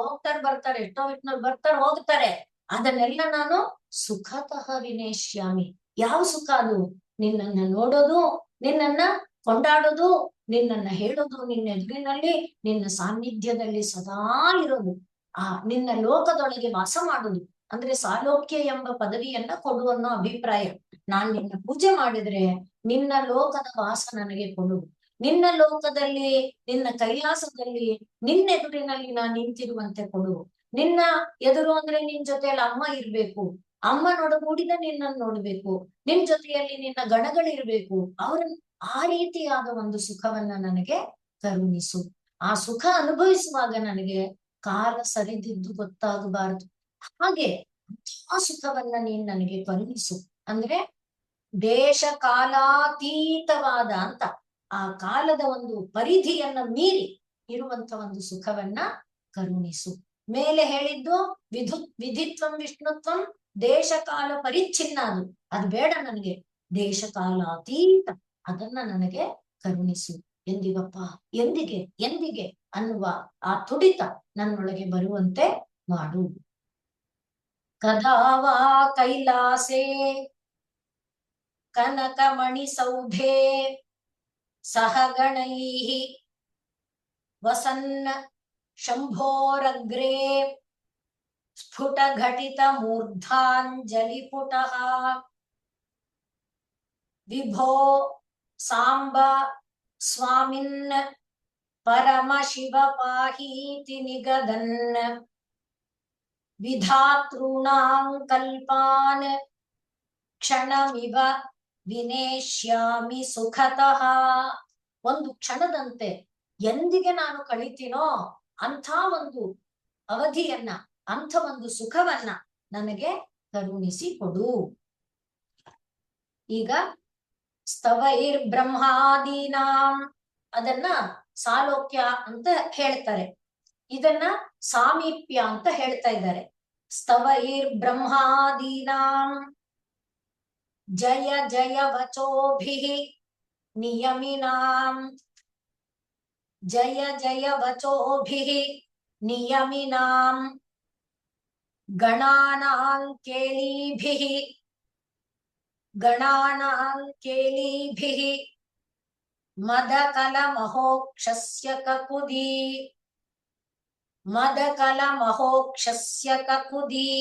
ಬರ್ತಾರೆ, ಎಷ್ಟೋ ವಿಷ್ಣುರು ಹೋಗ್ತಾರೆ. ಅದನ್ನೆಲ್ಲ ನಾನು ಸುಖತಃ ವಿನೇಶ್ಯಾಮಿ. ಯಾವ ಸುಖ ಅದು? ನಿನ್ನನ್ನ ನೋಡೋದು, ನಿನ್ನನ್ನ ಕೊಂಡಾಡೋದು, ನಿನ್ನನ್ನ ಹೇಳೋದು, ನಿನ್ನ ಎದುರಿನಲ್ಲಿ ನಿನ್ನ ಸಾನ್ನಿಧ್ಯದಲ್ಲಿ ಸದಾ ಇರೋದು, ನಿನ್ನ ಲೋಕದೊಳಗೆ ವಾಸ ಮಾಡೋದು. ಅಂದ್ರೆ ಸಾಲೋಕ್ಯ ಎಂಬ ಪದವಿಯನ್ನ ಕೊಡು ಅನ್ನೋ ಅಭಿಪ್ರಾಯ. ನಾನ್ ನಿನ್ನ ಪೂಜೆ ಮಾಡಿದ್ರೆ ನಿನ್ನ ಲೋಕದ ವಾಸ ನನಗೆ ಕೊಡು. ನಿನ್ನ ಲೋಕದಲ್ಲಿ, ನಿನ್ನ ಕೈಲಾಸದಲ್ಲಿ, ನಿನ್ನೆದುರಿನಲ್ಲಿ ನಾನು ನಿಂತಿರುವಂತೆ ಕೊಡು. ನಿನ್ನ ಎದುರು ಅಂದ್ರೆ ನಿನ್ ಜೊತೆಯಲ್ಲಿ ಅಮ್ಮ ಇರ್ಬೇಕು, ಅಮ್ಮನೊಡಗೂಡಿದ ನಿನ್ನನ್ನು ನೋಡ್ಬೇಕು, ನಿನ್ ಜೊತೆಯಲ್ಲಿ ನಿನ್ನ ಗಣಗಳಿರ್ಬೇಕು. ಅವ್ರನ್ನ ಆ ರೀತಿಯಾದ ಒಂದು ಸುಖವನ್ನ ನನಗೆ ಕರುಣಿಸು. ಆ ಸುಖ ಅನುಭವಿಸುವಾಗ ನನಗೆ ಕಾಲ ಸರಿದಿದ್ದು ಗೊತ್ತಾಗಬಾರದು. ಹಾಗೆ ಆ ಸುಖವನ್ನ ನೀನ್ ನನಗೆ ಕರುಣಿಸು. ಅಂದ್ರೆ ದೇಶ ಕಾಲಾತೀತವಾದ ಅಂತ, ಆ ಕಾಲದ ಒಂದು ಪರಿಧಿಯನ್ನ ಮೀರಿ ಇರುವಂತ ಒಂದು ಸುಖವನ್ನ ಕರುಣಿಸು. ಮೇಲೆ ಹೇಳಿದ್ದು ವಿಧಿತ್ವಂ ವಿಷ್ಣುತ್ವಂ ದೇಶ ಕಾಲ ಪರಿಚ್ಛಿನ್ನ, ಅದು ಬೇಡ ನನಗೆ. ದೇಶ ಕಾಲಾತೀತ ಅದನ್ನ ನನಗೆ ಕರುಣಿಸು. ಎಂದಿಗಪ್ಪ, ಎಂದಿಗೆ ಅನ್ನುವ ಆ ತುಡಿತ ನನ್ನೊಳಗೆ ಬರುವಂತೆ ಮಾಡು. ಕದಾವಾ ಕೈಲಾಸೆ ಕನಕಮಣಿ ಸೌಧೆ ಸಹಗಣೈಃ ವಸನ್ ಶಂಭೋರಗ್ರೆ ಸ್ಫುಟ ಘಟಿತ ಮೂರ್ಧಾಂಜಲಿ ಪುಟಃ ವಿಭೋ ಸಾಂಬ ಸ್ವಾಮಿನ್ ಪರಮ ಶಿವ ಪಾಹೀತಿ ನಿಗದನ್ ವಿಧಾತೃಣಾಂ ಕಲ್ಪಾನ್ ಕ್ಷಣಮಿವ ವಿನೇಶ್ಯಾಮಿ ಸುಖತಃ. ಒಂದು ಕ್ಷಣದಂತೆ ಎಂದಿಗೆ ನಾನು ಕಳಿತೀನೋ ಅಂಥ ಒಂದು ಅವಧಿಯನ್ನ, ಅಂಥ ಒಂದು ಸುಖವನ್ನ ನನಗೆ ಕರುಣಿಸಿ ಕೊಡು. ಈಗ ಸ್ತವೈರ್ ಬ್ರಹ್ಮಾದೀನಾಂ ಅದನ್ನ ಸಾಲೋಕ್ಯ ಅಂತ ಹೇಳ್ತಾರೆ, ಇದನ್ನ ಸಾಮೀಪ್ಯ ಅಂತ ಹೇಳ್ತಾ ಇದ್ದಾರೆ. ಸ್ತವೈರ್ ಬ್ರಹ್ಮಾದೀನಾಂ ಜಯ ಜಯ ವಚೋಭಿಃ ನಿಯಮಿನಾಂ, ಜಯ ಜಯ ವಚೋಭಿಃ ನಿಯಮಿನಾಂ ಗಣಾನಾಂ ಕೇಳೀಭಿಃ, ಗಣಾನಾಂ ಕೇಳೀಭಿಃ ಮದಕಲ ಮಹೋಕ್ಷಸ್ಯ ಕಕುದಿ, ಮದಕಲ ಮಹೋಕ್ಷಸ್ಯ ಕಕುದಿ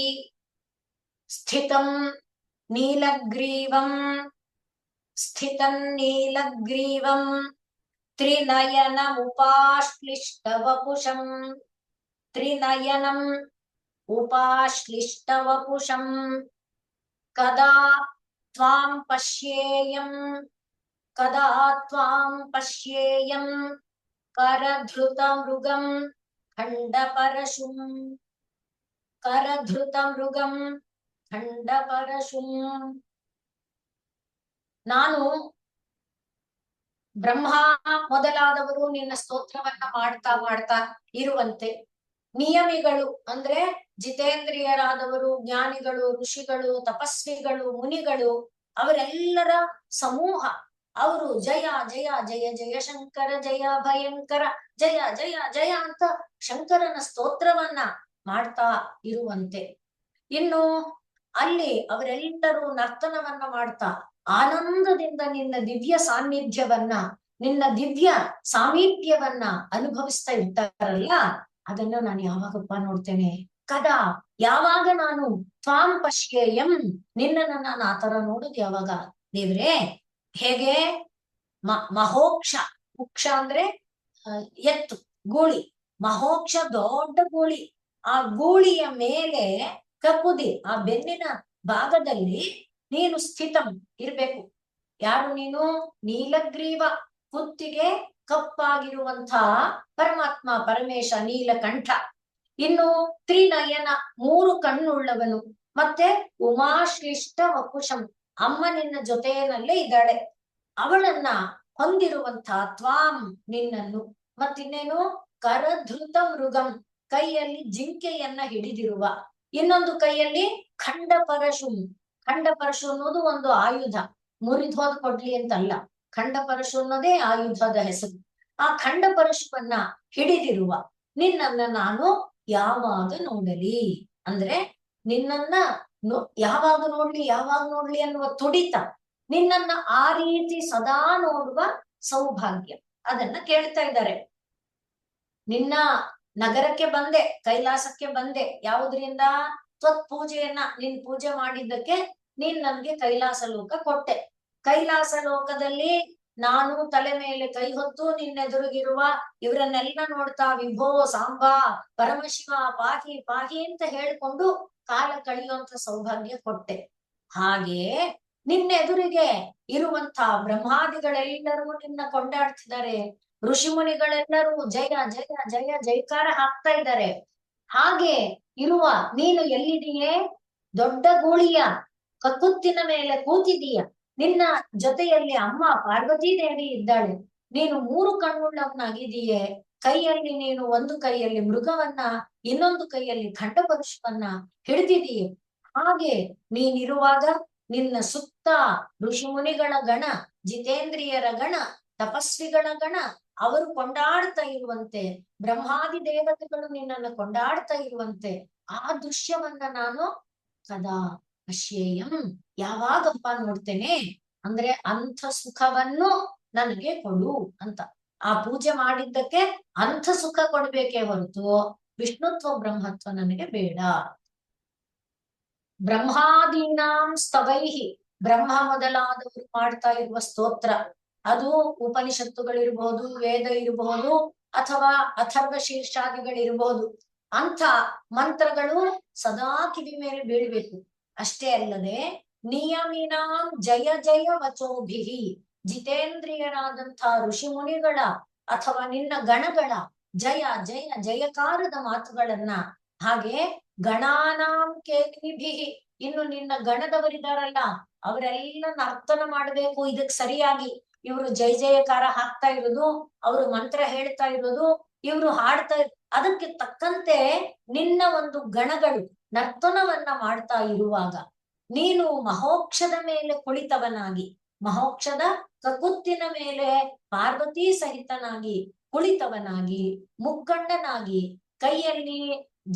ಸ್ಥಿತಂ ನೀಲಗ್ರೀವಂ, ಸ್ಥಿತಂ ನೀಲಗ್ರೀವಂ ತ್ರಿನಯನಮುಪಾಶ್ಲಿಷ್ಟವಪುಷಂ, ತ್ರಿನಯನಂ ಉಪಾಶ್ಲಿಷ್ಟವಪುಷಂ ಕದಾ ತ್ವಾಂ ಪಶ್ಯೇಯಂ, ಕದಾ ತ್ವಾಂ ಪಶ್ಯೇಯಂ ಕರಧೃತ ಮೃಗಂ ಖಂಡಪರಶುಂ, ಕರಧೃತ ಮೃಗಂ ಖಂಡಪರಶುಂ. ನಾನು ಬ್ರಹ್ಮ ಮೊದಲಾದವರು ನಿನ್ನ ಸ್ತೋತ್ರವನ್ನ ಮಾಡ್ತಾ ಮಾಡ್ತಾ ಇರುವಂತೆ, ನಿಯಮಿಗಳು ಅಂದ್ರೆ ಜಿತೇಂದ್ರಿಯರಾದವರು, ಜ್ಞಾನಿಗಳು, ಋಷಿಗಳು, ತಪಸ್ವಿಗಳು, ಮುನಿಗಳು, ಅವರೆಲ್ಲರ ಸಮೂಹ ಅವರು ಜಯ ಜಯ ಜಯ ಜಯ ಶಂಕರ ಜಯ ಭಯಂಕರ ಜಯ ಜಯ ಜಯ ಅಂತ ಶಂಕರನ ಸ್ತೋತ್ರವನ್ನ ಮಾಡ್ತಾ ಇರುವಂತೆ. ಇನ್ನು ಅಲ್ಲಿ ಅವರೆಲ್ಲರೂ ನರ್ತನವನ್ನ ಮಾಡ್ತಾ ಆನಂದದಿಂದ ನಿನ್ನ ದಿವ್ಯ ಸಾನ್ನಿಧ್ಯವನ್ನ, ನಿನ್ನ ದಿವ್ಯ ಸಾಮೀಪ್ಯವನ್ನ ಅನುಭವಿಸ್ತಾ ಇರ್ತಾರಲ್ಲ, ಅದನ್ನ ನಾನು ಯಾವಾಗಪ್ಪ ನೋಡ್ತೇನೆ? ಕದಾ ಯಾವಾಗ ನಾನು ತ್ವಾಂ ಪಶ್ಯೇಯಂ ನಿನ್ನನ್ನ ನಾನು ಆತರ ನೋಡುದು ಯಾವಾಗ ದೇವ್ರೆ? ಹೇಗೆ ಮಹೋಕ್ಷ, ಮುಕ್ಷ ಅಂದ್ರೆ ಎತ್ತು, ಗೂಳಿ, ಮಹೋಕ್ಷ ದೊಡ್ಡ ಗೂಳಿ, ಆ ಗೂಳಿಯ ಮೇಲೆ ಕಕುದಿ ಆ ಬೆನ್ನಿನ ಭಾಗದಲ್ಲಿ ನೀನು ಸ್ಥಿತಂ ಇರ್ಬೇಕು. ಯಾರು ನೀನು? ನೀಲಗ್ರೀವ, ಕುತ್ತಿಗೆ ಕಪ್ಪಾಗಿರುವಂತಹ ಪರಮಾತ್ಮ ಪರಮೇಶ ನೀಲಕಂಠ. ಇನ್ನು ತ್ರಿನಯನ, ಮೂರು ಕಣ್ಣುಳ್ಳವನು. ಮತ್ತೆ ಉಮಾಶ್ಲಿಷ್ಟ ವಪುಷಂ, ಅಮ್ಮ ನಿನ್ನ ಜೊತೆಯಲ್ಲೇ ಇದ್ದಾಳೆ, ಅವಳನ್ನ ಹೊಂದಿರುವಂತಹ ತ್ವಾಂ ನಿನ್ನನ್ನು. ಮತ್ತಿನ್ನೇನು? ಕರಧೃತ ಮೃಗಂ, ಕೈಯಲ್ಲಿ ಜಿಂಕೆಯನ್ನ ಹಿಡಿದಿರುವ, ಇನ್ನೊಂದು ಕೈಯಲ್ಲಿ ಖಂಡಪರಶು. ಖಂಡಪರಶು ಅನ್ನೋದು ಒಂದು ಆಯುಧ, ಮುರಿದೋದ್ ಕೊಡ್ಲಿ ಅಂತಲ್ಲ, ಖಂಡಪರಶು ಅನ್ನೋದೇ ಆಯುಧದ ಹೆಸರು. ಆ ಖಂಡಪರಶುವನ್ನ ಹಿಡಿದಿರುವ ನಿನ್ನನ್ನ ನಾನು ಯಾವಾಗ ನೋಡಲಿ ಅಂದ್ರೆ, ನಿನ್ನನ್ನ ಯಾವಾಗ ನೋಡ್ಲಿ ಯಾವಾಗ ನೋಡ್ಲಿ ಅನ್ನುವ ತುಡಿತ, ನಿನ್ನನ್ನ ಆ ರೀತಿ ಸದಾ ನೋಡುವ ಸೌಭಾಗ್ಯ, ಅದನ್ನ ಕೇಳ್ತಾ ಇದ್ದಾರೆ. ನಿನ್ನ ನಗರಕ್ಕೆ ಬಂದೆ, ಕೈಲಾಸಕ್ಕೆ ಬಂದೆ, ಯಾವುದರಿಂದ? ತ್ವತ್ ಪೂಜೆಯನ್ನ, ನಿನ್ ಪೂಜೆ ಮಾಡಿದ್ದಕ್ಕೆ ನೀನ್ ನನ್ಗೆ ಕೈಲಾಸ ಲೋಕ ಕೊಟ್ಟೆ. ಕೈಲಾಸ ಲೋಕದಲ್ಲಿ ನಾನು ತಲೆ ಮೇಲೆ ಕೈ ಹೊತ್ತು ನಿನ್ನೆದುರುಗಿರುವ ಇವರನ್ನೆಲ್ಲ ನೋಡ್ತಾ ವಿಭೋ ಸಾಂಬಾ ಪರಮಶಿವ ಪಾಹಿ ಪಾಹಿ ಅಂತ ಹೇಳ್ಕೊಂಡು ಕಾಲ ಕಳೆಯುವಂತ ಸೌಭಾಗ್ಯ ಕೊಟ್ಟೆ. ಹಾಗೆ ನಿನ್ನೆದುರಿಗೆ ಇರುವಂತಹ ಬ್ರಹ್ಮಾದಿಗಳೆಲ್ಲರೂ ನಿನ್ನ ಕೊಂಡಾಡ್ತಿದ್ದಾರೆ, ಋಷಿ ಮುನಿಗಳೆಲ್ಲರೂ ಜಯ ಜಯ ಜಯ ಜೈಕಾರ ಹಾಕ್ತಾ ಇದ್ದಾರೆ. ಹಾಗೆ ಇರುವ ನೀನು ಎಲ್ಲಿದೆಯೇ? ದೊಡ್ಡ ಗೂಳಿಯ ಕಕ್ಕುತ್ತಿನ ಮೇಲೆ ಕೂತಿದೀಯ, ನಿನ್ನ ಜೊತೆಯಲ್ಲಿ ಅಮ್ಮ ಪಾರ್ವತೀ ದೇವಿ ಇದ್ದಾಳೆ, ನೀನು ಮೂರು ಕಣ್ಣುಳ್ಳವನಾಗಿದೀಯೆ. ಕೈಯಲ್ಲಿ ನೀನು ಒಂದು ಕೈಯಲ್ಲಿ ಮೃಗವನ್ನ, ಇನ್ನೊಂದು ಕೈಯಲ್ಲಿ ಖಂಡಪರುಷವನ್ನ ಹಿಡಿದಿದೀಯ. ಹಾಗೆ ನೀನಿರುವಾಗ ನಿನ್ನ ಸುತ್ತ ಋಷಿ ಮುನಿಗಳ ಗಣ, ಜಿತೇಂದ್ರಿಯರ ಗಣ, ತಪಸ್ವಿಗಳ ಗಣ ಅವರು ಕೊಂಡಾಡ್ತಾ ಇರುವಂತೆ, ಬ್ರಹ್ಮಾದಿ ದೇವತೆಗಳು ನಿನ್ನನ್ನು ಕೊಂಡಾಡ್ತಾ ಇರುವಂತೆ ಆ ದೃಶ್ಯವನ್ನ ನಾನು ಕದಾ ಪಶ್ಯೇಯಂ ಯಾವಾಗಪ್ಪ ನೋಡ್ತೇನೆ ಅಂದ್ರೆ, ಅಂಥ ಸುಖವನ್ನು ನನಗೆ ಕೊಡು ಅಂತ. ಆ ಪೂಜೆ ಮಾಡಿದ್ದಕ್ಕೆ ಅಂಥ ಸುಖ ಕೊಡ್ಬೇಕೇ ಹೊರತು ವಿಷ್ಣುತ್ವ ಬ್ರಹ್ಮತ್ವ ನನಗೆ ಬೇಡ. ಬ್ರಹ್ಮಾದೀನಾಂ ಸ್ತವೈಹಿ, ಬ್ರಹ್ಮ ಮೊದಲಾದವರು ಮಾಡ್ತಾ ಇರುವ ಸ್ತೋತ್ರ, ಅದು ಉಪನಿಷತ್ತುಗಳಿರಬಹುದು, ವೇದ ಇರಬಹುದು, ಅಥವಾ ಅಥರ್ವ ಶೀರ್ಷಾದಿಗಳಿರಬಹುದು. ಅಂಥ ಮಂತ್ರಗಳು ಸದಾ ಕಿವಿ ಮೇಲೆ ಬೀಳ್ಬೇಕು. ಅಷ್ಟೇ ಅಲ್ಲದೆ ನಿಯಮಿನಾಂ ಜಯ ಜಯ ವಚೋಭಿಹಿ, ಜಿತೇಂದ್ರಿಯರಾದಂಥ ಋಷಿ ಮುನಿಗಳ ಅಥವಾ ನಿನ್ನ ಗಣಗಳ ಜಯ ಜಯ ಜಯಕಾರದ ಮಾತುಗಳನ್ನ, ಹಾಗೆ ಗಣಾನಾಂ ಕೇಲಿಭಿಹಿ, ಇನ್ನು ನಿನ್ನ ಗಣದವರಿದಾರಲ್ಲ ಅವರೆಲ್ಲ ನರ್ತನ ಮಾಡ್ಬೇಕು ಇದಕ್ ಸರಿಯಾಗಿ. ಇವರು ಜಯ ಜಯಕಾರ ಹಾಕ್ತಾ ಇರೋದು, ಅವರು ಮಂತ್ರ ಹೇಳ್ತಾ ಇರೋದು, ಇವರು ಹಾಡ್ತಾ ಅದಕ್ಕೆ ತಕ್ಕಂತೆ ನಿನ್ನ ಒಂದು ಗಣಗಳು ನರ್ತನವನ್ನ ಮಾಡ್ತಾ ಇರುವಾಗ ನೀನು ಮಹೋಕ್ಷದ ಮೇಲೆ ಕುಳಿತವನಾಗಿ, ಮಹೋಕ್ಷದ ಕಕುತ್ತಿನ ಮೇಲೆ ಪಾರ್ವತಿ ಸಹಿತನಾಗಿ ಕುಳಿತವನಾಗಿ, ಮುಕ್ಕಣ್ಣನಾಗಿ, ಕೈಯಲ್ಲಿ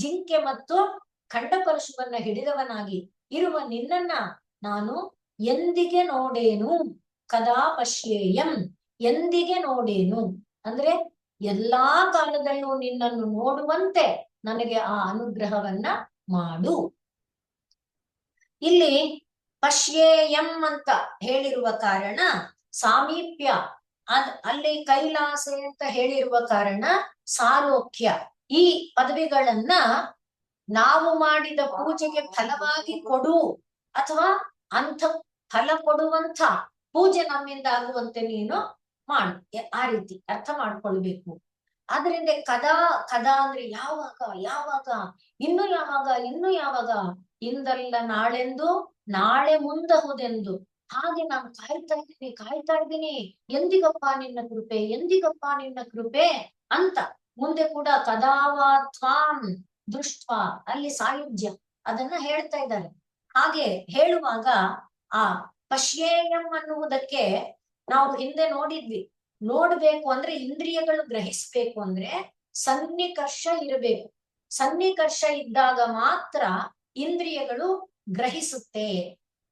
ಜಿಂಕೆ ಮತ್ತು ಖಂಡಪರಶುವನ್ನ ಹಿಡಿದವನಾಗಿ ಇರುವ ನಿನ್ನನ್ನ ನಾನು ಎಂದಿಗೆ ನೋಡೇನು, ಕದಾ ಪಶ್ಯೇಯಂ, ಎಂದಿಗೆ ನೋಡೇನು ಅಂದ್ರೆ ಎಲ್ಲಾ ಕಾಲದಲ್ಲೂ ನಿನ್ನನ್ನು ನೋಡುವಂತೆ ನನಗೆ ಆ ಅನುಗ್ರಹವನ್ನ ಮಾಡು. ಇಲ್ಲಿ ಪಶ್ಯೇಯಂ ಅಂತ ಹೇಳಿರುವ ಕಾರಣ ಸಾಮೀಪ್ಯ, ಅಲ್ಲಿ ಕೈಲಾಸೆ ಅಂತ ಹೇಳಿರುವ ಕಾರಣ ಸಾಲೋಕ್ಯ, ಈ ಪದವಿಗಳನ್ನ ನಾವು ಮಾಡಿದ ಪೂಜೆಗೆ ಫಲವಾಗಿ ಕೊಡು ಅಥವಾ ಅಂಥ ಫಲ ಕೊಡುವಂಥ ಪೂಜೆ ನಮ್ಮಿಂದ ಆಗುವಂತೆ ನೀನು ಮಾಡು, ಆ ರೀತಿ ಅರ್ಥ ಮಾಡ್ಕೊಳ್ಬೇಕು. ಆದ್ರಿಂದ ಕದಾ ಕದಾ ಅಂದ್ರೆ ಯಾವಾಗ ಯಾವಾಗ, ಇನ್ನು ಯಾವಾಗ ಇನ್ನು ಯಾವಾಗ, ಇಂದಲ್ಲ ನಾಳೆಂದು ನಾಳೆ ಮುಂದಹುದೆಂದು, ಹಾಗೆ ನಾನು ಕಾಯ್ತಾ ಇದ್ದೀನಿ ಎಂದಿಗಪ್ಪ ನಿನ್ನ ಕೃಪೆ, ಎಂದಿಗಪ್ಪ ನಿನ್ನ ಕೃಪೆ ಅಂತ. ಮುಂದೆ ಕೂಡ ಕದಾವಾ ತ್ವಾಂ ದೃಷ್ಟ, ಅಲ್ಲಿ ಸಾಯುಜ್ಯ ಅದನ್ನ ಹೇಳ್ತಾ ಇದ್ದಾರೆ. ಹಾಗೆ ಹೇಳುವಾಗ ಆ ಪಶ್ಯೇಯಂ ಅನ್ನುವುದಕ್ಕೆ ನಾವು ಹಿಂದೆ ನೋಡಿದ್ವಿ, ನೋಡ್ಬೇಕು ಅಂದ್ರೆ ಇಂದ್ರಿಯಗಳು ಗ್ರಹಿಸ್ಬೇಕು ಅಂದ್ರೆ ಸನ್ನಿಕರ್ಷ ಇರಬೇಕು. ಸನ್ನಿಕರ್ಷ ಇದ್ದಾಗ ಮಾತ್ರ ಇಂದ್ರಿಯಗಳು ಗ್ರಹಿಸುತ್ತೆ.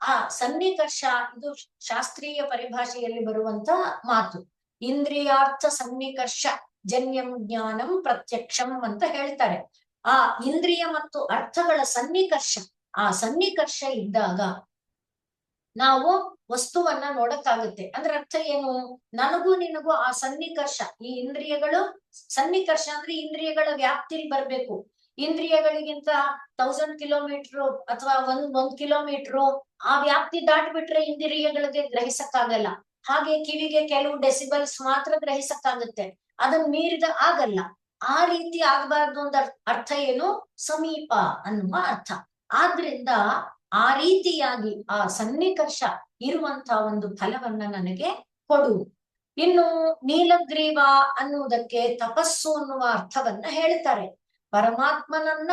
ಆ ಸನ್ನಿಕರ್ಷ ಇದು ಶಾಸ್ತ್ರೀಯ ಪರಿಭಾಷೆಯಲ್ಲಿ ಬರುವಂತ ಮಾತು. ಇಂದ್ರಿಯಾರ್ಥ ಸನ್ನಿಕರ್ಷ ಜನ್ಯಂ ಜ್ಞಾನಂ ಪ್ರತ್ಯಕ್ಷಂ ಅಂತ ಹೇಳ್ತಾರೆ. ಆ ಇಂದ್ರಿಯ ಮತ್ತು ಅರ್ಥಗಳ ಸನ್ನಿಕರ್ಷ, ಆ ಸನ್ನಿಕರ್ಷ ಇದ್ದಾಗ ನಾವು ವಸ್ತುವನ್ನ ನೋಡಕ್ಕಾಗುತ್ತೆ. ಅಂದ್ರೆ ಅರ್ಥ ಏನು, ನನಗೂ ನಿನಗೂ ಆ ಸನ್ನಿಕರ್ಷ, ಈ ಇಂದ್ರಿಯಗಳು ಸನ್ನಿಕರ್ಷ ಅಂದ್ರೆ ಇಂದ್ರಿಯಗಳ ವ್ಯಾಪ್ತಿಲಿ ಬರ್ಬೇಕು. ಇಂದ್ರಿಯಗಳಿಗಿಂತ 1000 ಕಿಲೋಮೀಟರ್ ಅಥವಾ ಒಂದ್ ಕಿಲೋಮೀಟರ್ ಆ ವ್ಯಾಪ್ತಿ ದಾಟ್ಬಿಟ್ರೆ ಇಂದ್ರಿಯಗಳಿಗೆ ಗ್ರಹಿಸಕ್ಕಾಗಲ್ಲ. ಹಾಗೆ ಕಿವಿಗೆ ಕೆಲವು ಡೆಸಿಬಲ್ಸ್ ಮಾತ್ರ ಗ್ರಹಿಸಕ್ಕಾಗುತ್ತೆ, ಅದನ್ನ ಮೀರಿದ ಆಗಲ್ಲ. ಆ ರೀತಿ ಆಗ್ಬಾರ್ದು ಅಂತ ಅರ್ಥ ಏನು, ಸಮೀಪ ಅನ್ನುವ ಅರ್ಥ. ಆದ್ರಿಂದ ಆ ರೀತಿಯಾಗಿ ಆ ಸನ್ನಿಕರ್ಷ ಇರುವಂತ ಒಂದು ಫಲವನ್ನ ನನಗೆ ಕೊಡು. ಇನ್ನು ನೀಲಗ್ರೀವ ಅನ್ನುವುದಕ್ಕೆ ತಪಸ್ಸು ಅನ್ನುವ ಅರ್ಥವನ್ನ ಹೇಳ್ತಾರೆ. ಪರಮಾತ್ಮನನ್ನ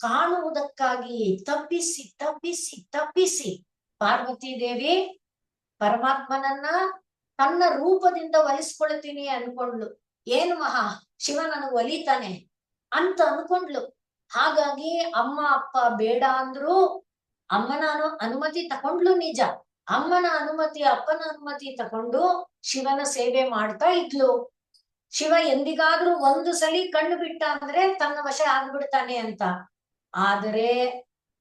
ಕಾಣುವುದಕ್ಕಾಗಿ ತಪ್ಪಿಸಿ ತಪ್ಪಿಸಿ ತಪ್ಪಿಸಿ ಪಾರ್ವತಿ ದೇವಿ ಪರಮಾತ್ಮನನ್ನ ತನ್ನ ರೂಪದಿಂದ ಒಲಿಸ್ಕೊಳ್ತೀನಿ ಅನ್ಕೊಂಡ್ಲು. ಏನು ಮಹಾ ಶಿವ ನನಗ್ ಒಲಿತಾನೆ ಅಂತ ಅನ್ಕೊಂಡ್ಲು. ಹಾಗಾಗಿ ಅಮ್ಮ ಅಪ್ಪ ಬೇಡ ಅಂದ್ರು, ಅಮ್ಮನ ಅನುಮತಿ ತಕೊಂಡ್ಲು ನಿಜ. ಅಮ್ಮನ ಅನುಮತಿ ಅಪ್ಪನ ಅನುಮತಿ ತಕೊಂಡು ಶಿವನ ಸೇವೆ ಮಾಡ್ತಾ ಇದ್ಲು. ಶಿವ ಎಂದಿಗಾದ್ರೂ ಒಂದು ಸಲಿ ಕಣ್ಣು ಬಿಟ್ಟ ಅಂದ್ರೆ ತನ್ನ ವಶ ಆಗ್ಬಿಡ್ತಾನೆ ಅಂತ. ಆದರೆ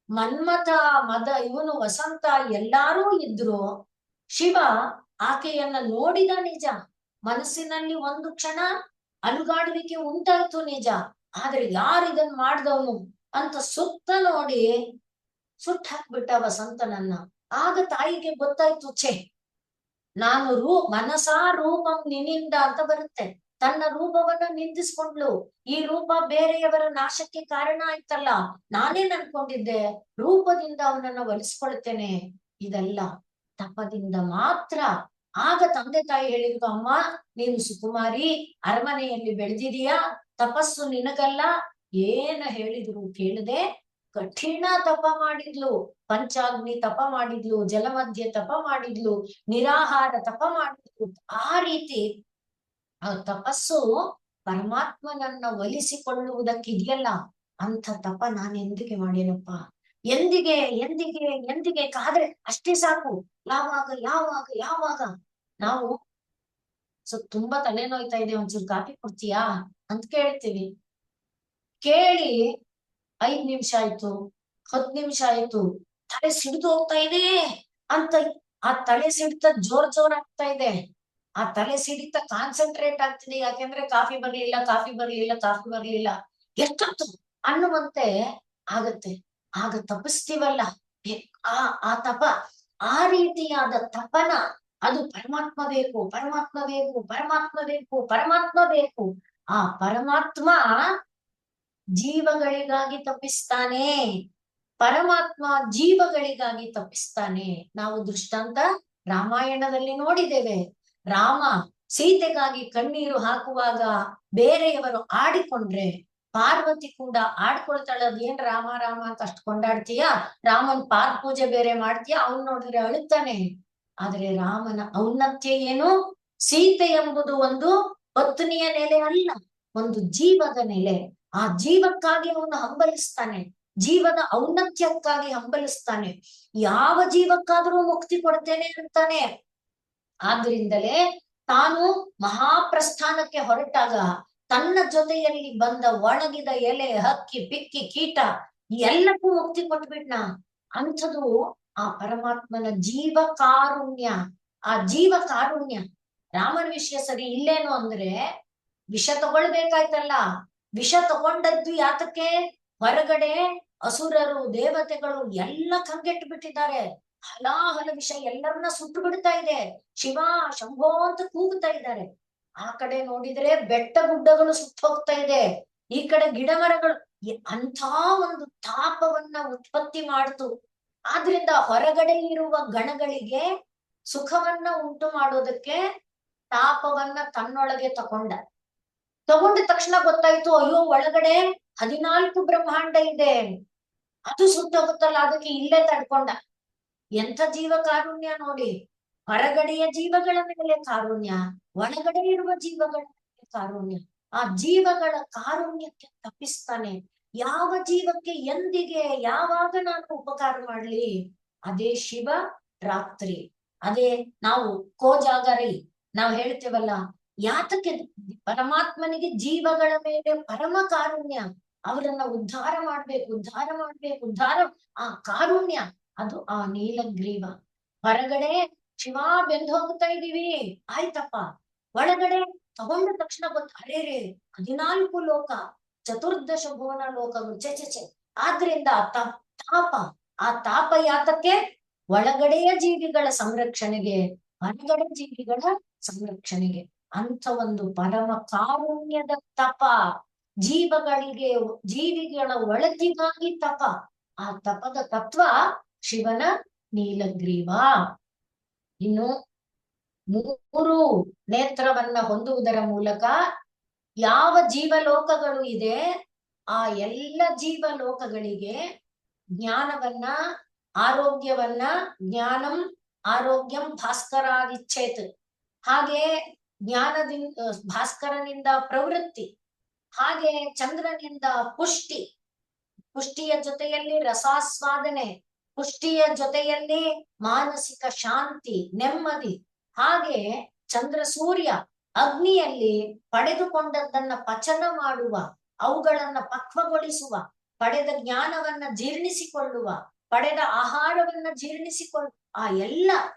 ಮನ್ಮಥ ಮದ ಇವನು ವಸಂತ ಎಲ್ಲಾರೂ ಇದ್ರು, ಶಿವ ಆಕೆಯನ್ನ ನೋಡಿದ ನಿಜ, ಮನಸ್ಸಿನಲ್ಲಿ ಒಂದು ಕ್ಷಣ ಅಲುಗಾಡುವಿಕೆ ಉಂಟಾಯ್ತು ನಿಜ. ಆದ್ರೆ ಯಾರಿದನ್ ಮಾಡ್ದವನು ಅಂತ ಸುತ್ತ ನೋಡಿ ಸುಟ್ಟ ಹಾಕ್ಬಿಟ್ಟ ವಸಂತನನ್ನ. ಆಗ ತಾಯಿಗೆ ಗೊತ್ತಾಯ್ತು, ಛೇ ನಾನು ಮನಸಾ ರೂಪಂ ನಿನ್ನಿಂದ ಅಂತ ಬರುತ್ತೆ. ತನ್ನ ರೂಪವನ್ನ ನಿಂದಿಸ್ಕೊಂಡ್ಲು. ಈ ರೂಪ ಬೇರೆಯವರ ನಾಶಕ್ಕೆ ಕಾರಣ ಆಯ್ತಲ್ಲ, ನಾನೇನ್ ಅನ್ಕೊಂಡಿದ್ದೆ ರೂಪದಿಂದ ಅವನನ್ನ ಒಲಿಸ್ಕೊಳ್ತೇನೆ, ಇದೆಲ್ಲ ತಪದಿಂದ ಮಾತ್ರ. ಆಗ ತಂದೆ ತಾಯಿ ಹೇಳಿದ್ರು, ಅಮ್ಮ ನೀನು ಸುಕುಮಾರಿ, ಅರಮನೆಯಲ್ಲಿ ಬೆಳೆದಿದೀಯಾ, ತಪಸ್ಸು ನಿನಗಲ್ಲ. ಏನ ಹೇಳಿದ್ರು ಕೇಳದೆ ಕಠಿಣ ತಪ ಮಾಡಿದ್ಲು. ಪಂಚಾಗ್ನಿ ತಪ ಮಾಡಿದ್ಲು, ಜಲಮಧ್ಯೆ ತಪ ಮಾಡಿದ್ಲು, ನಿರಾಹಾರ ತಪ ಮಾಡಿದ್ಲು. ಆ ರೀತಿ ಆ ತಪಸ್ಸು ಪರಮಾತ್ಮನನ್ನ ಒಲಿಸಿಕೊಳ್ಳುವುದಕ್ಕಿದೆಯಲ್ಲ, ಅಂಥ ತಪ ನಾನು ಎಂದಿಗೆ ಮಾಡೇನಪ್ಪ, ಎಂದಿಗೆ ಎಂದಿಗೆ ಎಂದಿಗೆ ಕಾದ್ರೆ ಅಷ್ಟೇ ಸಾಕು. ಯಾವಾಗ ಯಾವಾಗ ಯಾವಾಗ ನಾವು ತುಂಬಾ ತಲೆನೋಯ್ತಾ ಇದೆ, ಒಂಚೂರು ಕಾಫಿ ಕೊಡ್ತೀಯಾ ಅಂತ ಕೇಳ್ತೀವಿ. ಕೇಳಿ 5 ನಿಮಿಷ ಆಯ್ತು, 10 ನಿಮಿಷ ಆಯ್ತು, ತಲೆ ಸಿಡಿದು ಹೋಗ್ತಾ ಇದೆ ಅಂತ. ಆ ತಲೆ ಸಿಡಿತ ಜೋರ್ ಆಗ್ತಾ ಇದೆ. ಆ ತಲೆ ಸಿಡಿತ ಕಾನ್ಸಂಟ್ರೇಟ್ ಆಗ್ತಿದೆ. ಯಾಕೆಂದ್ರೆ ಕಾಫಿ ಬರ್ಲಿಲ್ಲ. ಎಷ್ಟೊತ್ತು ಅನ್ನುವಂತೆ ಆಗತ್ತೆ. ಆಗ ತಪಿಸ್ತೀವಲ್ಲ, ಆ ಆ ತಪ, ಆ ರೀತಿಯಾದ ತಪನ, ಅದು ಪರಮಾತ್ಮ ಬೇಕು, ಪರಮಾತ್ಮ ಬೇಕು, ಪರಮಾತ್ಮ ಬೇಕು, ಪರಮಾತ್ಮ ಬೇಕು. ಆ ಪರಮಾತ್ಮ ಜೀವಗಳಿಗಾಗಿ ತಪ್ಪಿಸ್ತಾನೆ, ಪರಮಾತ್ಮ ಜೀವಗಳಿಗಾಗಿ ತಪ್ಪಿಸ್ತಾನೆ. ನಾವು ದೃಷ್ಟಾಂತ ರಾಮಾಯಣದಲ್ಲಿ ನೋಡಿದ್ದೇವೆ. ರಾಮ ಸೀತೆಗಾಗಿ ಕಣ್ಣೀರು ಹಾಕುವಾಗ ಬೇರೆಯವರು ಆಡಿಕೊಂಡ್ರೆ, ಪಾರ್ವತಿ ಕೂಡ ಆಡ್ಕೊಳ್ತಾಳ, ಅದೇನ್ ರಾಮ ರಾಮ ಅಂತ ಅಷ್ಟು ಕೊಂಡಾಡ್ತೀಯ, ರಾಮನ್ ಪಾದ ಪೂಜೆ ಬೇರೆ ಮಾಡ್ತೀಯ, ಅವನ್ ನೋಡಿದ್ರೆ ಅಳುತ್ತಾನೆ. ಆದ್ರೆ ರಾಮನ ಔನ್ನತ್ಯ ಏನು? ಸೀತೆ ಎಂಬುದು ಒಂದು ಪತ್ನಿಯ ನೆಲೆ ಅಲ್ಲ, ಒಂದು ಜೀವದ ನೆಲೆ. ಆ ಜೀವಕ್ಕಾಗಿ ಅವನು ಹಂಬಲಿಸ್ತಾನೆ, ಜೀವದ ಔನ್ನತ್ಯಕ್ಕಾಗಿ ಹಂಬಲಿಸ್ತಾನೆ. ಯಾವ ಜೀವಕ್ಕಾದ್ರೂ ಮುಕ್ತಿ ಕೊಡ್ತೇನೆ ಅಂತಾನೆ. ಆದ್ರಿಂದಲೇ ತಾನು ಮಹಾಪ್ರಸ್ಥಾನಕ್ಕೆ ಹೊರಟಾಗ ತನ್ನ ಜೊತೆಯಲ್ಲಿ ಬಂದ ಒಣಗಿದ ಎಲೆ, ಹಕ್ಕಿ, ಪಿಕ್ಕಿ, ಕೀಟ ಎಲ್ಲಕ್ಕೂ ಮುಕ್ತಿ ಕೊಟ್ಬಿಟ್ನ. ಅಂಥದ್ದು ಆ ಪರಮಾತ್ಮನ ಜೀವ ಕಾರುಣ್ಯ. ಆ ಜೀವ ಕಾರುಣ್ಯ. ರಾಮನ ವಿಷಯ ಸರಿ, ಇಲ್ಲೇನು ಅಂದ್ರೆ ವಿಷ ತಗೊಳ್ಬೇಕಾಯ್ತಲ್ಲ, ವಿಷ ತಗೊಂಡದ್ದು ಯಾತಕ್ಕೆ? ಹೊರಗಡೆ ಅಸುರರು ದೇವತೆಗಳು ಎಲ್ಲ ಕಂಗೆಟ್ಟು ಬಿಟ್ಟಿದ್ದಾರೆ, ಹಲಾಹಲ ವಿಷ ಎಲ್ಲರನ್ನ ಸುಟ್ಟು ಬಿಡ್ತಾ ಇದೆ, ಶಿವ ಶಂಭೋ ಅಂತ ಕೂಗ್ತಾ ಇದ್ದಾರೆ. ಆ ಕಡೆ ನೋಡಿದ್ರೆ ಬೆಟ್ಟ ಗುಡ್ಡಗಳು ಸುಟ್ಟು ಹೋಗ್ತಾ ಇದೆ, ಈ ಕಡೆ ಗಿಡ ಮರಗಳು. ಅಂಥ ಒಂದು ತಾಪವನ್ನ ಉತ್ಪತ್ತಿ ಮಾಡ್ತು. ಆದ್ರಿಂದ ಹೊರಗಡೆ ಇರುವ ಗಣಗಳಿಗೆ ಸುಖವನ್ನ ಉಂಟು ಮಾಡೋದಕ್ಕೆ ತಾಪವನ್ನ ತನ್ನೊಳಗೆ ತಗೊಂಡ ತಕ್ಷಣ ಗೊತ್ತಾಯ್ತು, ಅಯ್ಯೋ ಒಳಗಡೆ 14 ಬ್ರಹ್ಮಾಂಡ ಇದೆ, ಅದು ಸುಟ್ಟೋಗುತ್ತಲ್ಲ, ಅದಕ್ಕೆ ಇಲ್ಲೇ ತಡ್ಕೊಂಡ. ಎಂಥ ಜೀವ ಕಾರುಣ್ಯ ನೋಡಿ. ಹೊರಗಡೆಯ ಜೀವಗಳ ಮೇಲೆ ಕಾರುಣ್ಯ, ಒಳಗಡೆ ಇರುವ ಜೀವಗಳ ಮೇಲೆ ಕಾರುಣ್ಯ. ಆ ಜೀವಗಳ ಕಾರುಣ್ಯಕ್ಕೆ ತಪ್ಪಿಸ್ತಾನೆ. ಯಾವ ಜೀವಕ್ಕೆ ಎಂದಿಗೆ ಯಾವಾಗ ನಾನು ಉಪಕಾರ ಮಾಡ್ಲಿ? ಅದೇ ಶಿವ ರಾತ್ರಿ, ಅದೇ ನಾವು ಕೋಜಾಗರಿ ನಾವು ಹೇಳ್ತೇವಲ್ಲ. ಯಾತಕ್ಕೆ? ಪರಮಾತ್ಮನಿಗೆ ಜೀವಗಳ ಮೇಲೆ ಪರಮ ಕಾರುಣ್ಯ, ಅವರನ್ನ ಉದ್ಧಾರ ಮಾಡ್ಬೇಕು, ಉದ್ಧಾರ. ಆ ಕಾರುಣ್ಯ ಅದು ಆ ನೀಲಗ್ರೀವ. ಹೊರಗಡೆ ಶಿವ ಬೆಂದು ಹೋಗ್ತಾ ಇದೀವಿ, ಆಯ್ತಪ್ಪ. ಒಳಗಡೆ ತಗೊಂಡ ತಕ್ಷಣ ಅರೇರೇ 14 ಲೋಕ, 14 ಭುವನ ಲೋಕಗಳು, ಚೆ. ಆದ್ರಿಂದ ತಾಪ, ಆ ತಾಪ ಯಾತಕ್ಕೆ? ಒಳಗಡೆಯ ಜೀವಿಗಳ ಸಂರಕ್ಷಣೆಗೆ, ಹೊರಗಡೆ ಜೀವಿಗಳ ಸಂರಕ್ಷಣೆಗೆ. ಅಂತ ಒಂದು ಪರಮ ಕಾರುಣ್ಯದ ತಪ, ಜೀವಿಗಳ ಒಳಗಿಗಾಗಿ ತಪ. ಆ ತಪದ ತತ್ವ ಶಿವನ ನೀಲಗ್ರೀವ. ಇನ್ನು 3 ನೇತ್ರವನ್ನ ಹೊಂದುವುದರ ಮೂಲಕ ಯಾವ ಜೀವಲೋಕಗಳು ಇದೆ, ಆ ಎಲ್ಲ ಜೀವಲೋಕಗಳಿಗೆ ಜ್ಞಾನವನ್ನ, ಆರೋಗ್ಯವನ್ನ, ಜ್ಞಾನಂ ಆರೋಗ್ಯಂ ಭಾಸ್ಕರಾದಿಚ್ಛೇತ್, ಹಾಗೆ ಜ್ಞಾನದಿಂದ ಭಾಸ್ಕರನಿಂದ ಪ್ರವೃತ್ತಿ, ಹಾಗೆ ಚಂದ್ರನಿಂದ ಪುಷ್ಟಿಯ ಜೊತೆಯಲ್ಲಿ ರಸಾಸ್ವಾದನೆ, ಪುಷ್ಟಿಯ ಜೊತೆಯಲ್ಲಿ ಮಾನಸಿಕ ಶಾಂತಿ, ನೆಮ್ಮದಿ. ಹಾಗೆ ಚಂದ್ರ ಸೂರ್ಯ ಅಗ್ನಿಯಲ್ಲಿ ಪಡೆದುಕೊಂಡದ್ದನ್ನ ಪಚನ ಮಾಡುವ, ಅವುಗಳನ್ನ ಪಕ್ವಗೊಳಿಸುವ, ಪಡೆದ ಜ್ಞಾನವನ್ನ ಜೀರ್ಣಿಸಿಕೊಳ್ಳುವ, ಪಡೆದ ಆಹಾರವನ್ನ ಜೀರ್ಣಿಸಿಕೊಳ್ಳುವ, ಆ ಎಲ್ಲ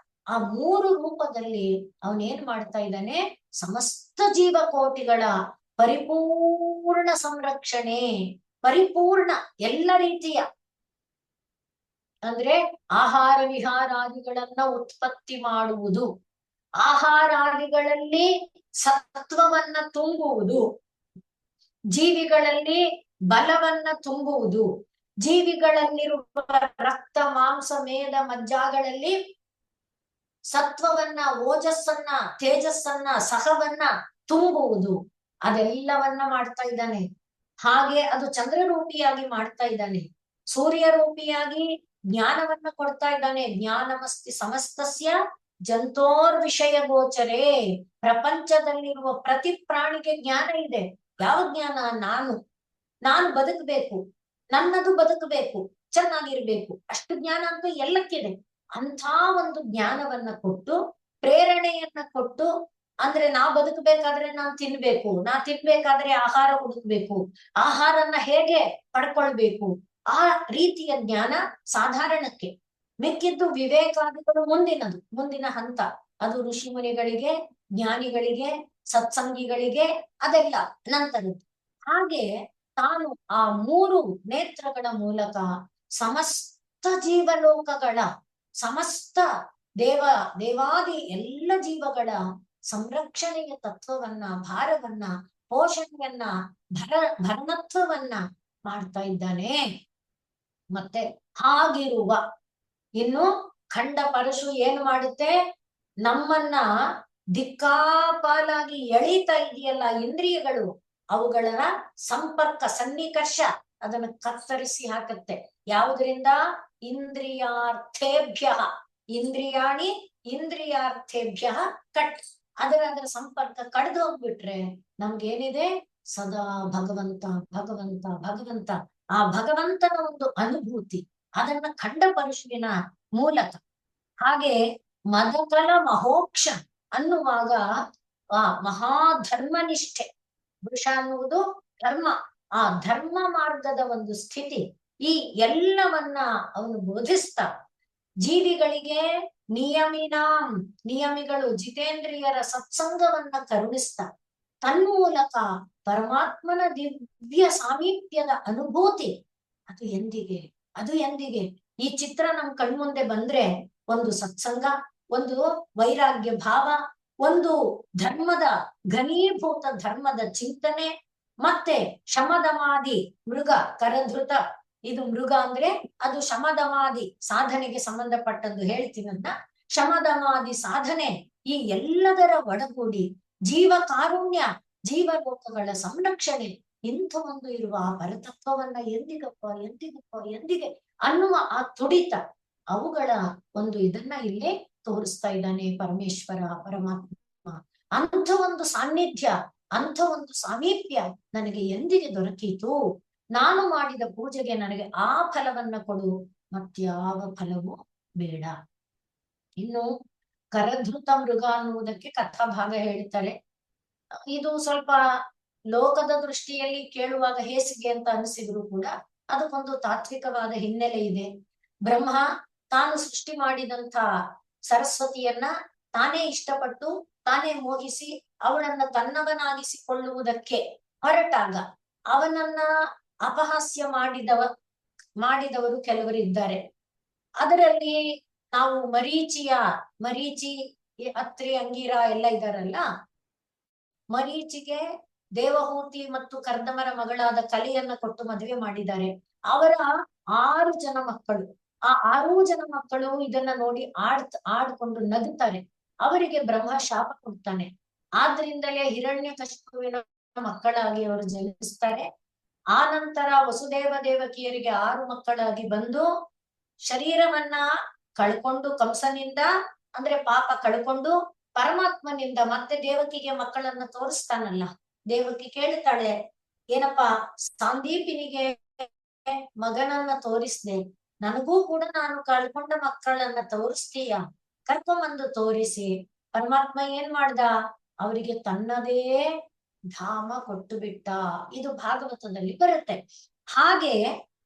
ಆ 3 ರೂಪದಲ್ಲಿ ಅವನೇನ್ ಮಾಡ್ತಾ ಇದ್ದಾನೆ? ಸಮಸ್ತ ಜೀವಕೋಟಿಗಳ ಪರಿಪೂರ್ಣ ಸಂರಕ್ಷಣೆ, ಪರಿಪೂರ್ಣ ಎಲ್ಲ ರೀತಿಯ, ಅಂದ್ರೆ ಆಹಾರ ವಿಹಾರಾದಿಗಳನ್ನ ಉತ್ಪತ್ತಿ ಮಾಡುವುದು, ಆಹಾರಾದಿಗಳಲ್ಲಿ ಸತ್ವವನ್ನ ತುಂಬುವುದು, ಜೀವಿಗಳಲ್ಲಿ ಬಲವನ್ನ ತುಂಬುವುದು, ಜೀವಿಗಳಲ್ಲಿರುವ ರಕ್ತ ಮಾಂಸ ಮೇದ ಮಜ್ಜಾಗಳಲ್ಲಿ ಸತ್ವವನ್ನ, ಓಜಸ್ಸನ್ನ, ತೇಜಸ್ಸನ್ನ, ಸಹವನ್ನ ತುಂಬುವುದು, ಅದೆಲ್ಲವನ್ನ ಮಾಡ್ತಾ ಇದ್ದಾನೆ. ಹಾಗೆ ಅದು ಚಂದ್ರರೂಪಿಯಾಗಿ ಮಾಡ್ತಾ ಇದ್ದಾನೆ, ಸೂರ್ಯ ರೂಪಿಯಾಗಿ ಜ್ಞಾನವನ್ನ ಕೊಡ್ತಾ ಇದ್ದಾನೆ. ಜ್ಞಾನಮಸ್ತಿ ಸಮಸ್ತಸ್ಯ ಜಂತೋರ್ ವಿಷಯ ಗೋಚರೇ. ಪ್ರಪಂಚದಲ್ಲಿರುವ ಪ್ರತಿ ಪ್ರಾಣಿಗೆ ಜ್ಞಾನ ಇದೆ. ಯಾವ ಜ್ಞಾನ? ನಾನು ಬದುಕಬೇಕು, ನನ್ನದು ಬದುಕಬೇಕು, ಚೆನ್ನಾಗಿರ್ಬೇಕು, ಅಷ್ಟು ಜ್ಞಾನ ಅಂತೂ ಎಲ್ಲಕ್ಕಿದೆ. ಅಂಥ ಒಂದು ಜ್ಞಾನವನ್ನ ಕೊಟ್ಟು, ಪ್ರೇರಣೆಯನ್ನ ಕೊಟ್ಟು, ಅಂದ್ರೆ ನಾ ಬದುಕಬೇಕಾದ್ರೆ ನಾನ್ ತಿನ್ಬೇಕಾದ್ರೆ ಆಹಾರ ಹುಡುಕ್ಬೇಕು, ಆಹಾರನ್ನ ಹೇಗೆ ಪಡ್ಕೊಳ್ಬೇಕು, ಆ ರೀತಿಯ ಜ್ಞಾನ ಸಾಧಾರಣಕ್ಕೆ. ಮಿಕ್ಕಿದ್ದು ವಿವೇಕಾದಿಗಳು ಮುಂದಿನ ಹಂತ. ಅದು ಋಷಿ ಮುನಿಗಳಿಗೆ, ಜ್ಞಾನಿಗಳಿಗೆ, ಸತ್ಸಂಗಿಗಳಿಗೆ, ಅದೆಲ್ಲ ನಂತರದ್ದು. ಹಾಗೆ ತಾನು ಆ 3 ನೇತ್ರಗಳ ಮೂಲಕ ಸಮಸ್ತ ಜೀವಲೋಕಗಳ ಸಮಸ್ತ ದೇವಾದಿ ಎಲ್ಲ ಜೀವಗಳ ಸಂರಕ್ಷಣೆಯ ತತ್ವವನ್ನ, ಭಾರವನ್ನ, ಪೋಷಣೆಯನ್ನ, ಭರಣತ್ವವನ್ನ ಮಾಡ್ತಾ ಇದ್ದಾನೆ. ಮತ್ತೆ ಹಾಗಿರುವ ಇನ್ನು ಖಂಡ ಪರಶು ಏನ್ ಮಾಡುತ್ತೆ? ನಮ್ಮನ್ನ ದಿಕ್ಕಾಪಾಲಾಗಿ ಎಳೀತಾ ಇದೆಯಲ್ಲ ಇಂದ್ರಿಯಗಳು, ಅವುಗಳ ಸಂಪರ್ಕ ಸನ್ನಿಕರ್ಷ ಅದನ್ನು ಕತ್ತರಿಸಿ ಹಾಕತ್ತೆ. ಯಾವುದರಿಂದ? ಇಂದ್ರಿಯಾರ್ಥೇಭ್ಯ. ಇಂದ್ರಿಯಾಣಿ ಇಂದ್ರಿಯಾರ್ಥೇಭ್ಯ ಕಟ್. ಅದರ ಸಂಪರ್ಕ ಕಡ್ದು ಹೋಗ್ಬಿಟ್ರೆ ನಮ್ಗೇನಿದೆ? ಸದಾ ಭಗವಂತ ಭಗವಂತ ಭಗವಂತ. ಆ ಭಗವಂತನ ಒಂದು ಅನುಭೂತಿ, ಅದನ್ನ ಖಂಡ ಪರಶುವಿನ ಮೂಲಕ. ಹಾಗೆ ಮದಕಲ ಮಹೋಕ್ಷ ಅನ್ನುವಾಗ ಆ ಮಹಾಧರ್ಮನಿಷ್ಠೆ, ವೃಷ ಅನ್ನುವುದು ಧರ್ಮ, ಆ ಧರ್ಮ ಮಾರ್ಗದ ಒಂದು ಸ್ಥಿತಿ, ಈ ಎಲ್ಲವನ್ನ ಅವನು ಬೋಧಿಸ್ತಾ ಜೀವಿಗಳಿಗೆ ನಿಯಮಿಗಳು ಜಿತೇಂದ್ರಿಯರ ಸತ್ಸಂಗವನ್ನ ಕರುಣಿಸ್ತಾ ತನ್ಮೂಲಕ ಪರಮಾತ್ಮನ ದಿವ್ಯ ಸಾಮೀಪ್ಯದ ಅನುಭೂತಿ. ಅದು ಎಂದಿಗೆ ಈ ಚಿತ್ರ ನಮ್ ಕಣ್ಮುಂದೆ ಬಂದ್ರೆ ಒಂದು ಸತ್ಸಂಗ, ಒಂದು ವೈರಾಗ್ಯ ಭಾವ, ಒಂದು ಧರ್ಮದ ಘನೀಭೂತ ಧರ್ಮದ ಚಿಂತನೆ, ಮತ್ತೆ ಶಮದಮಾದಿ ಮೃಗ ಕರಧೃತ. ಇದು ಮೃಗ ಅಂದ್ರೆ ಅದು ಶಮದಮಾದಿ ಸಾಧನೆಗೆ ಸಂಬಂಧಪಟ್ಟದ್ದು ಹೇಳ್ತೀನಂತ. ಶಮದಮಾದಿ ಸಾಧನೆ, ಈ ಎಲ್ಲದರ ಒಡಗೂಡಿ ಜೀವ ಕಾರುಣ್ಯ, ಜೀವಲೋಕಗಳ ಸಂರಕ್ಷಣೆ, ಇಂಥ ಒಂದು ಇರುವ ಆ ಪರತತ್ವವನ್ನ ಎಂದಿಗೆ ಅನ್ನುವ ಆ ತುಡಿತ, ಅವುಗಳ ಒಂದು ಇದನ್ನ ಇಲ್ಲೇ ತೋರಿಸ್ತಾ ಇದ್ದಾನೆ ಪರಮೇಶ್ವರ ಪರಮಾತ್ಮ. ಅಂಥ ಒಂದು ಸಾನ್ನಿಧ್ಯ, ಅಂಥ ಒಂದು ಸಾಮೀಪ್ಯ ನನಗೆ ಎಂದಿಗೆ ದೊರಕೀತು? ನಾನು ಮಾಡಿದ ಪೂಜೆಗೆ ನನಗೆ ಆ ಫಲವನ್ನ ಕೊಡು, ಮತ್ಯಾವ ಫಲವೂ ಬೇಡ. ಇನ್ನು ಕರಧೃತ ಮೃಗ ಅನ್ನುವುದಕ್ಕೆ ಕಥಾಭಾಗ ಹೇಳ್ತಾರೆ. ಇದು ಸ್ವಲ್ಪ ಲೋಕದ ದೃಷ್ಟಿಯಲ್ಲಿ ಕೇಳುವಾಗ ಹೇಸಿಗೆ ಅಂತ ಅನಿಸಿದ್ರು ಕೂಡ ಅದಕ್ಕೊಂದು ತಾತ್ವಿಕವಾದ ಹಿನ್ನೆಲೆ ಇದೆ. ಬ್ರಹ್ಮ ತಾನು ಸೃಷ್ಟಿ ಮಾಡಿದಂಥ ಸರಸ್ವತಿಯನ್ನ ತಾನೇ ಇಷ್ಟಪಟ್ಟು ತಾನೇ ಮೋಹಿಸಿ ಅವಳನ್ನ ತನ್ನವನಾಗಿಸಿಕೊಳ್ಳುವುದಕ್ಕೆ ಹೊರಟಾಗ ಅವನನ್ನ ಅಪಹಾಸ್ಯ ಮಾಡಿದವರು ಕೆಲವರು ಇದ್ದಾರೆ. ಅದರಲ್ಲಿ ನಾವು ಮರೀಚಿ, ಅತ್ರಿ, ಅಂಗೀರ ಎಲ್ಲ ಇದಾರಲ್ಲ. ಮರೀಚಿಗೆ ದೇವಹೂತಿ ಮತ್ತು ಕರ್ದಮರ ಮಗಳಾದ ಕಲಿಯನ್ನ ಕೊಟ್ಟು ಮದುವೆ ಮಾಡಿದ್ದಾರೆ. ಅವರ 6 ಜನ ಮಕ್ಕಳು, ಆ 6 ಜನ ಮಕ್ಕಳು ಇದನ್ನ ನೋಡಿ ಆಡ್ಕೊಂಡು ನಗುತ್ತಾರೆ. ಅವರಿಗೆ ಬ್ರಹ್ಮ ಶಾಪ ಕೊಡ್ತಾನೆ. ಆದ್ರಿಂದಲೇ ಹಿರಣ್ಯಕಶಿಪುವಿನ ಮಕ್ಕಳಾಗಿ ಅವರು ಜನಿಸ್ತಾರೆ. ಆ ನಂತರ ವಸುದೇವ ದೇವಕಿಯರಿಗೆ 6 ಮಕ್ಕಳಾಗಿ ಬಂದು ಶರೀರವನ್ನ ಕಳ್ಕೊಂಡು ಕಂಸನಿಂದ, ಅಂದ್ರೆ ಪಾಪ ಕಳ್ಕೊಂಡು ಪರಮಾತ್ಮನಿಂದ ಮತ್ತೆ ದೇವಕಿಗೆ ಮಕ್ಕಳನ್ನ ತೋರಿಸ್ತಾನಲ್ಲ. ದೇವಕಿ ಕೇಳ್ತಾಳೆ, ಏನಪ್ಪಾ ಸಾಂದೀಪಿನಿಗೆ ಮಗನನ್ನ ತೋರಿಸ್ದೆ, ನನಗೂ ಕೂಡ ನಾನು ಕಳ್ಕೊಂಡ ಮಕ್ಕಳನ್ನ ತೋರಿಸ್ತೀಯ? ಕರ್ಕೊಂಬಂದು ತೋರಿಸಿ. ಪರಮಾತ್ಮ ಏನ್ ಮಾಡ್ದ? ಅವರಿಗೆ ತನ್ನದೇ ಧಾಮ ಕೊಟ್ಟು ಬಿಟ್ಟ. ಇದು ಭಾಗವತದಲ್ಲಿ ಬರುತ್ತೆ. ಹಾಗೆ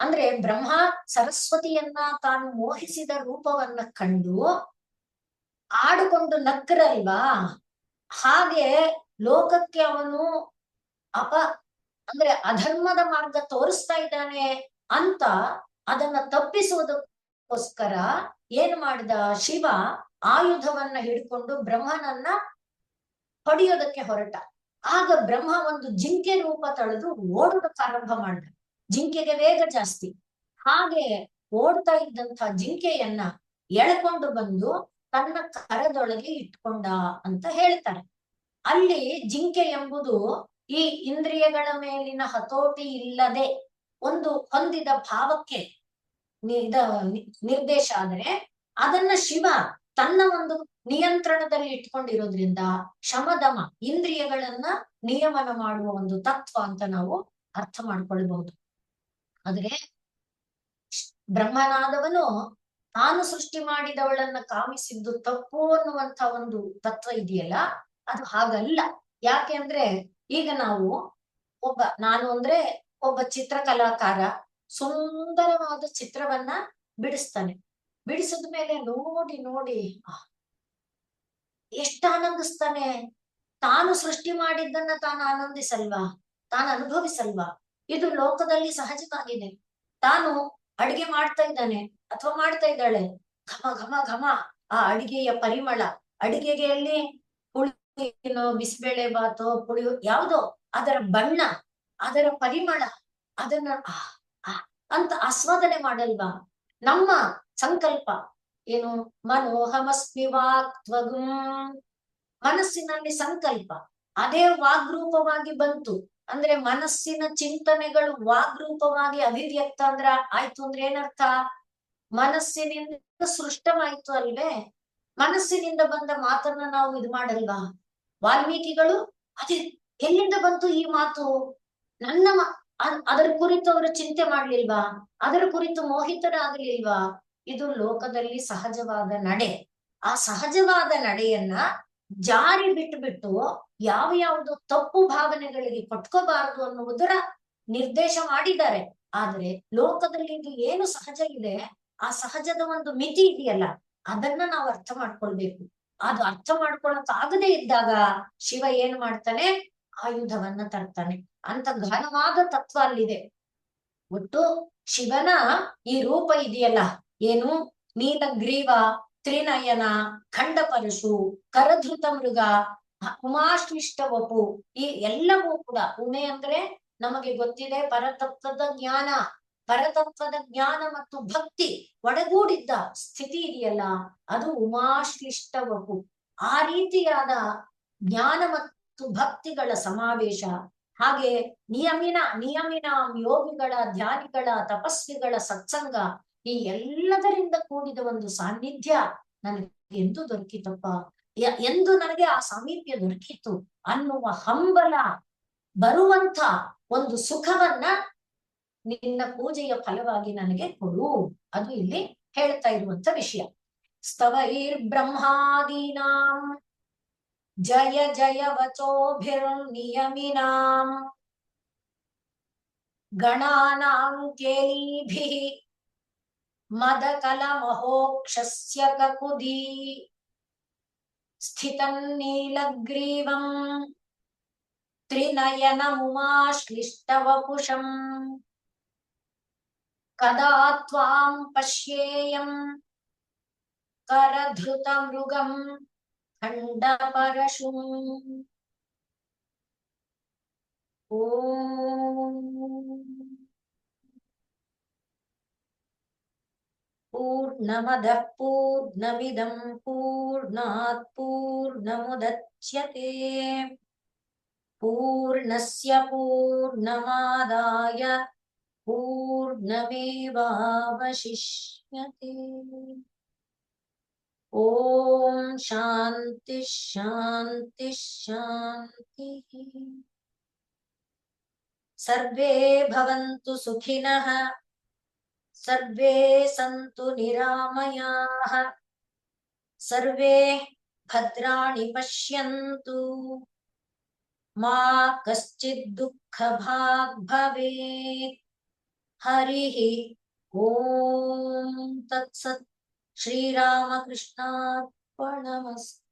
ಅಂದ್ರೆ ಬ್ರಹ್ಮ ಸರಸ್ವತಿಯನ್ನ ತಾನು ಮೋಹಿಸಿದ ರೂಪವನ್ನ ಕಂಡು ಆಡಿಕೊಂಡು ನಕ್ಕರಲ್ವಾ, ಹಾಗೆ ಲೋಕಕ್ಕೆ ಅವನು ಅಂದ್ರೆ ಅಧರ್ಮದ ಮಾರ್ಗ ತೋರಿಸ್ತಾ ಇದ್ದಾನೆ ಅಂತ ಅದನ್ನ ತಪ್ಪಿಸುವುದಕ್ಕೋಸ್ಕರ ಏನ್ ಮಾಡಿದ? ಶಿವ ಆಯುಧವನ್ನ ಹಿಡ್ಕೊಂಡು ಬ್ರಹ್ಮನನ್ನ ಹೊಡೆಯೋದಕ್ಕೆ ಹೊರಟ. ಆಗ ಬ್ರಹ್ಮ ಒಂದು ಜಿಂಕೆ ರೂಪ ತಳೆದು ಓಡೋದಕ್ಕೆ ಆರಂಭ ಮಾಡ್ದ. ಜಿಂಕೆಗೆ ವೇಗ ಜಾಸ್ತಿ. ಹಾಗೆ ಓಡ್ತಾ ಇದ್ದಂತ ಜಿಂಕೆಯನ್ನ ಎಳ್ಕೊಂಡು ಬಂದು ತನ್ನ ಕರದೊಳಗೆ ಇಟ್ಕೊಂಡ ಅಂತ ಹೇಳ್ತಾರೆ. ಅಲ್ಲಿ ಜಿಂಕೆ ಎಂಬುದು ಈ ಇಂದ್ರಿಯಗಳ ಮೇಲಿನ ಹತೋಟಿ ಇಲ್ಲದೆ ಒಂದು ಹೊಂದಿದ ಭಾವಕ್ಕೆ ನಿರ್ದೇಶ ಆದರೆ, ಅದನ್ನ ಶಿವ ತನ್ನ ಒಂದು ನಿಯಂತ್ರಣದಲ್ಲಿ ಇಟ್ಕೊಂಡಿರೋದ್ರಿಂದ ಶಮದಮ ಇಂದ್ರಿಯಗಳನ್ನ ನಿಯಮನ ಮಾಡುವ ಒಂದು ತತ್ವ ಅಂತ ನಾವು ಅರ್ಥ ಮಾಡ್ಕೊಳ್ಬಹುದು. ಆದ್ರೆ ಬ್ರಹ್ಮನಾದವನು ತಾನು ಸೃಷ್ಟಿ ಮಾಡಿದವಳನ್ನ ಕಾಮಿಸಿದ್ದು ತಪ್ಪು ಅನ್ನುವಂತ ಒಂದು ತತ್ವ ಇದೆಯಲ್ಲ, ಅದು ಹಾಗಲ್ಲ. ಯಾಕೆ ಅಂದ್ರೆ ಈಗ ನಾವು ನಾನು ಅಂದ್ರೆ ಒಬ್ಬ ಚಿತ್ರಕಲಾಕಾರ ಸುಂದರವಾದ ಚಿತ್ರವನ್ನ ಬಿಡಿಸ್ತಾನೆ. ಬಿಡಿಸಿದ ಮೇಲೆ ನೋಡಿ ಎಷ್ಟು ಆನಂದಿಸ್ತಾನೆ. ತಾನು ಸೃಷ್ಟಿ ಮಾಡಿದ್ದನ್ನ ತಾನು ಆನಂದಿಸಲ್ವಾ? ತಾನು ಅನುಭವಿಸಲ್ವಾ? ಇದು ಲೋಕದಲ್ಲಿ ಸಹಜವಾಗಿದೆ. ತಾನು ಅಡಿಗೆ ಮಾಡ್ತಾ ಇದ್ದಾನೆ ಅಥವಾ ಮಾಡ್ತಾ ಇದ್ದಾಳೆ, ಘಮ ಘಮ ಘಮ ಆ ಅಡಿಗೆಯ ಪರಿಮಳ, ಅಡಿಗೆಯಲ್ಲಿ ಹುಳಿ ಬಿಸಿಬೇಳೆ ಬಾತೋ ಪುಳಿಯೋ ಯಾವುದೋ ಅದರ ಬಣ್ಣ, ಅದರ ಪರಿಮಳ, ಅದನ್ನ ಅಂತ ಆಸ್ವಾದನೆ ಮಾಡಲ್ವಾ? ನಮ್ಮ ಸಂಕಲ್ಪ ಏನು? ಮನೋಹಮಸ್ಮಿ ವಾಕ್ತ್ವಗುಂ, ಮನಸ್ಸಿನಲ್ಲಿ ಸಂಕಲ್ಪ ಅದೇ ವಾಗ್ರೂಪವಾಗಿ ಬಂತು ಅಂದ್ರೆ ಮನಸ್ಸಿನ ಚಿಂತನೆಗಳು ವಾಗ್ರೂಪವಾಗಿ ಅಭಿವ್ಯಕ್ತ ಅಂದ್ರ ಆಯ್ತು ಅಂದ್ರೆ ಏನರ್ಥ? ಮನಸ್ಸಿನಿಂದ ಸೃಷ್ಟವಾಯ್ತು ಅಲ್ವೇ? ಮನಸ್ಸಿನಿಂದ ಬಂದ ಮಾತನ್ನ ನಾವು ಇದು ಮಾಡಲ್ವಾ? ವಾಲ್ಮೀಕಿಗಳು ಅದೇ ಎಲ್ಲಿಂದ ಬಂತು ಈ ಮಾತು, ನನ್ನ ಅದರ ಕುರಿತು ಅವರು ಚಿಂತೆ ಮಾಡ್ಲಿಲ್ವಾ? ಅದರ ಕುರಿತು ಮೋಹಿತರಾಗಲಿಲ್ವಾ? ಇದು ಲೋಕದಲ್ಲಿ ಸಹಜವಾದ ನಡೆ. ಆ ಸಹಜವಾದ ನಡೆಯನ್ನ ಜಾರಿ ಬಿಟ್ಟು ಯಾವ ಯಾವುದು ತಪ್ಪು ಭಾವನೆಗಳಿಗೆ ಕೊಟ್ಕೋಬಾರದು ಅನ್ನುವುದರ ನಿರ್ದೇಶ ಮಾಡಿದ್ದಾರೆ. ಆದ್ರೆ ಲೋಕದಲ್ಲಿ ಇದು ಏನು ಸಹಜ ಇದೆ, ಆ ಸಹಜದ ಒಂದು ಮಿತಿ ಇದೆಯಲ್ಲ, ಅದನ್ನ ನಾವು ಅರ್ಥ ಮಾಡ್ಕೊಳ್ಬೇಕು. ಅದು ಅರ್ಥ ಮಾಡ್ಕೊಳಕ್ ಆಗದೆ ಇದ್ದಾಗ ಶಿವ ಏನ್ ಮಾಡ್ತಾನೆ? ಆಯುಧವನ್ನ ತರ್ತಾನೆ. ಅಂತ ಘನವಾದ ತತ್ವ ಅಲ್ಲಿದೆ. ಒಟ್ಟು ಶಿವನ ಈ ರೂಪ ಇದೆಯಲ್ಲ, ಏನು? ನೀಲಗ್ರೀವ, ತ್ರಿನಯನ, ಖಂಡ ಪರಶು, ಕರಧೃತ ಮೃಗ, ಉಮಾಶ್ಲಿಷ್ಟ ವಪು, ಈ ಎಲ್ಲವೂ ಕೂಡ ಉಮೆ ಅಂದ್ರೆ ನಮಗೆ ಗೊತ್ತಿದೆ ಪರತತ್ವದ ಜ್ಞಾನ. ಪರತತ್ವದ ಜ್ಞಾನ ಮತ್ತು ಭಕ್ತಿ ಒಡಗೂಡಿದ್ದ ಸ್ಥಿತಿ ಇದೆಯಲ್ಲ, ಅದು ಉಮಾಶ್ಲಿಷ್ಟ ವಪು. ಆ ರೀತಿಯಾದ ಜ್ಞಾನ ಮತ್ತು ಭಕ್ತಿಗಳ ಸಮಾವೇಶ. ಹಾಗೆ ನಿಯಮಿನ ಯೋಗಿಗಳ, ಧ್ಯಾನಿಗಳ, ತಪಸ್ವಿಗಳ ಸತ್ಸಂಗ, ಈ ಎಲ್ಲದರಿಂದ ಕೂಡಿದ ಒಂದು ಸಾನ್ನಿಧ್ಯ ನನಗೆ ಎಂದು ದೊರಕಿತಪ್ಪ, ಎಂದು ನನಗೆ ಆ ಸಾಮೀಪ್ಯ ದೊರಕಿತು ಅನ್ನುವ ಹಂಬಲ ಬರುವಂತ ಒಂದು ಸುಖವನ್ನ ನಿನ್ನ ಪೂಜೆಯ ಫಲವಾಗಿ ನನಗೆ ಕೊಡು. ಅದು ಇಲ್ಲಿ ಹೇಳ್ತಾ ಇರುವಂತ ವಿಷಯ. ಸ್ತವೈರ್ ಬ್ರಹ್ಮಾದೀನಾಂ ಜಯ ಜಯ ವಚೋಭಿರ್ನಿಯಮಿನಾಂ ಗಣಾನಾಂ ಕೇಲೀಭಿಃ ಮದಕಲಮಹೋಕ್ಷಸ್ಯ ಕಕುದೀ ಸ್ಥಿತಂ ನೀಲಗ್ರೀವಂ ತ್ರಿನಯನಮುಮಾಶ್ಲಿಷ್ಟವಪುಷಂ ಕದಾ ತ್ವಾಂ ಪಶ್ಯೇಯಂ ಕರಧೃತ ಮೃಗಂ ಖಂಡಪರಶುಂ. ಓಂ ಪೂರ್ಣಮದಃ ಪೂರ್ಣಮಿದಂ ಪೂರ್ಣಾತ್ ಪೂರ್ಣಮುದಚ್ಯತೆ ಪೂರ್ಣಸ್ಯ ಪೂರ್ಣಮಾದಾಯ ಪೂರ್ಣಮೇವಾವಶಿಷ್ಯತೆ. ಓಂ ಶಾಂತಿ ಶಾಂತಿ ಶಾಂತಿ. ಸರ್ವೇ ಭವಂತು ಸುಖಿನಃ, ಸರ್ವೇ ಸಂತು ನಿರಾಮಯಾಃ, ಸರ್ವೇ ಭದ್ರಾಣಿ ಪಶ್ಯಂತು, ಮಾ ಕಶ್ಚಿತ್ ದುಃಖಭಾಗ್ ಭವೇತ್. ಹರಿಃ ಓಂ ತತ್ಸತ್. ಶ್ರೀರಾಮಕೃಷ್ಣಾರ್ಪಣಮಸ್ತು.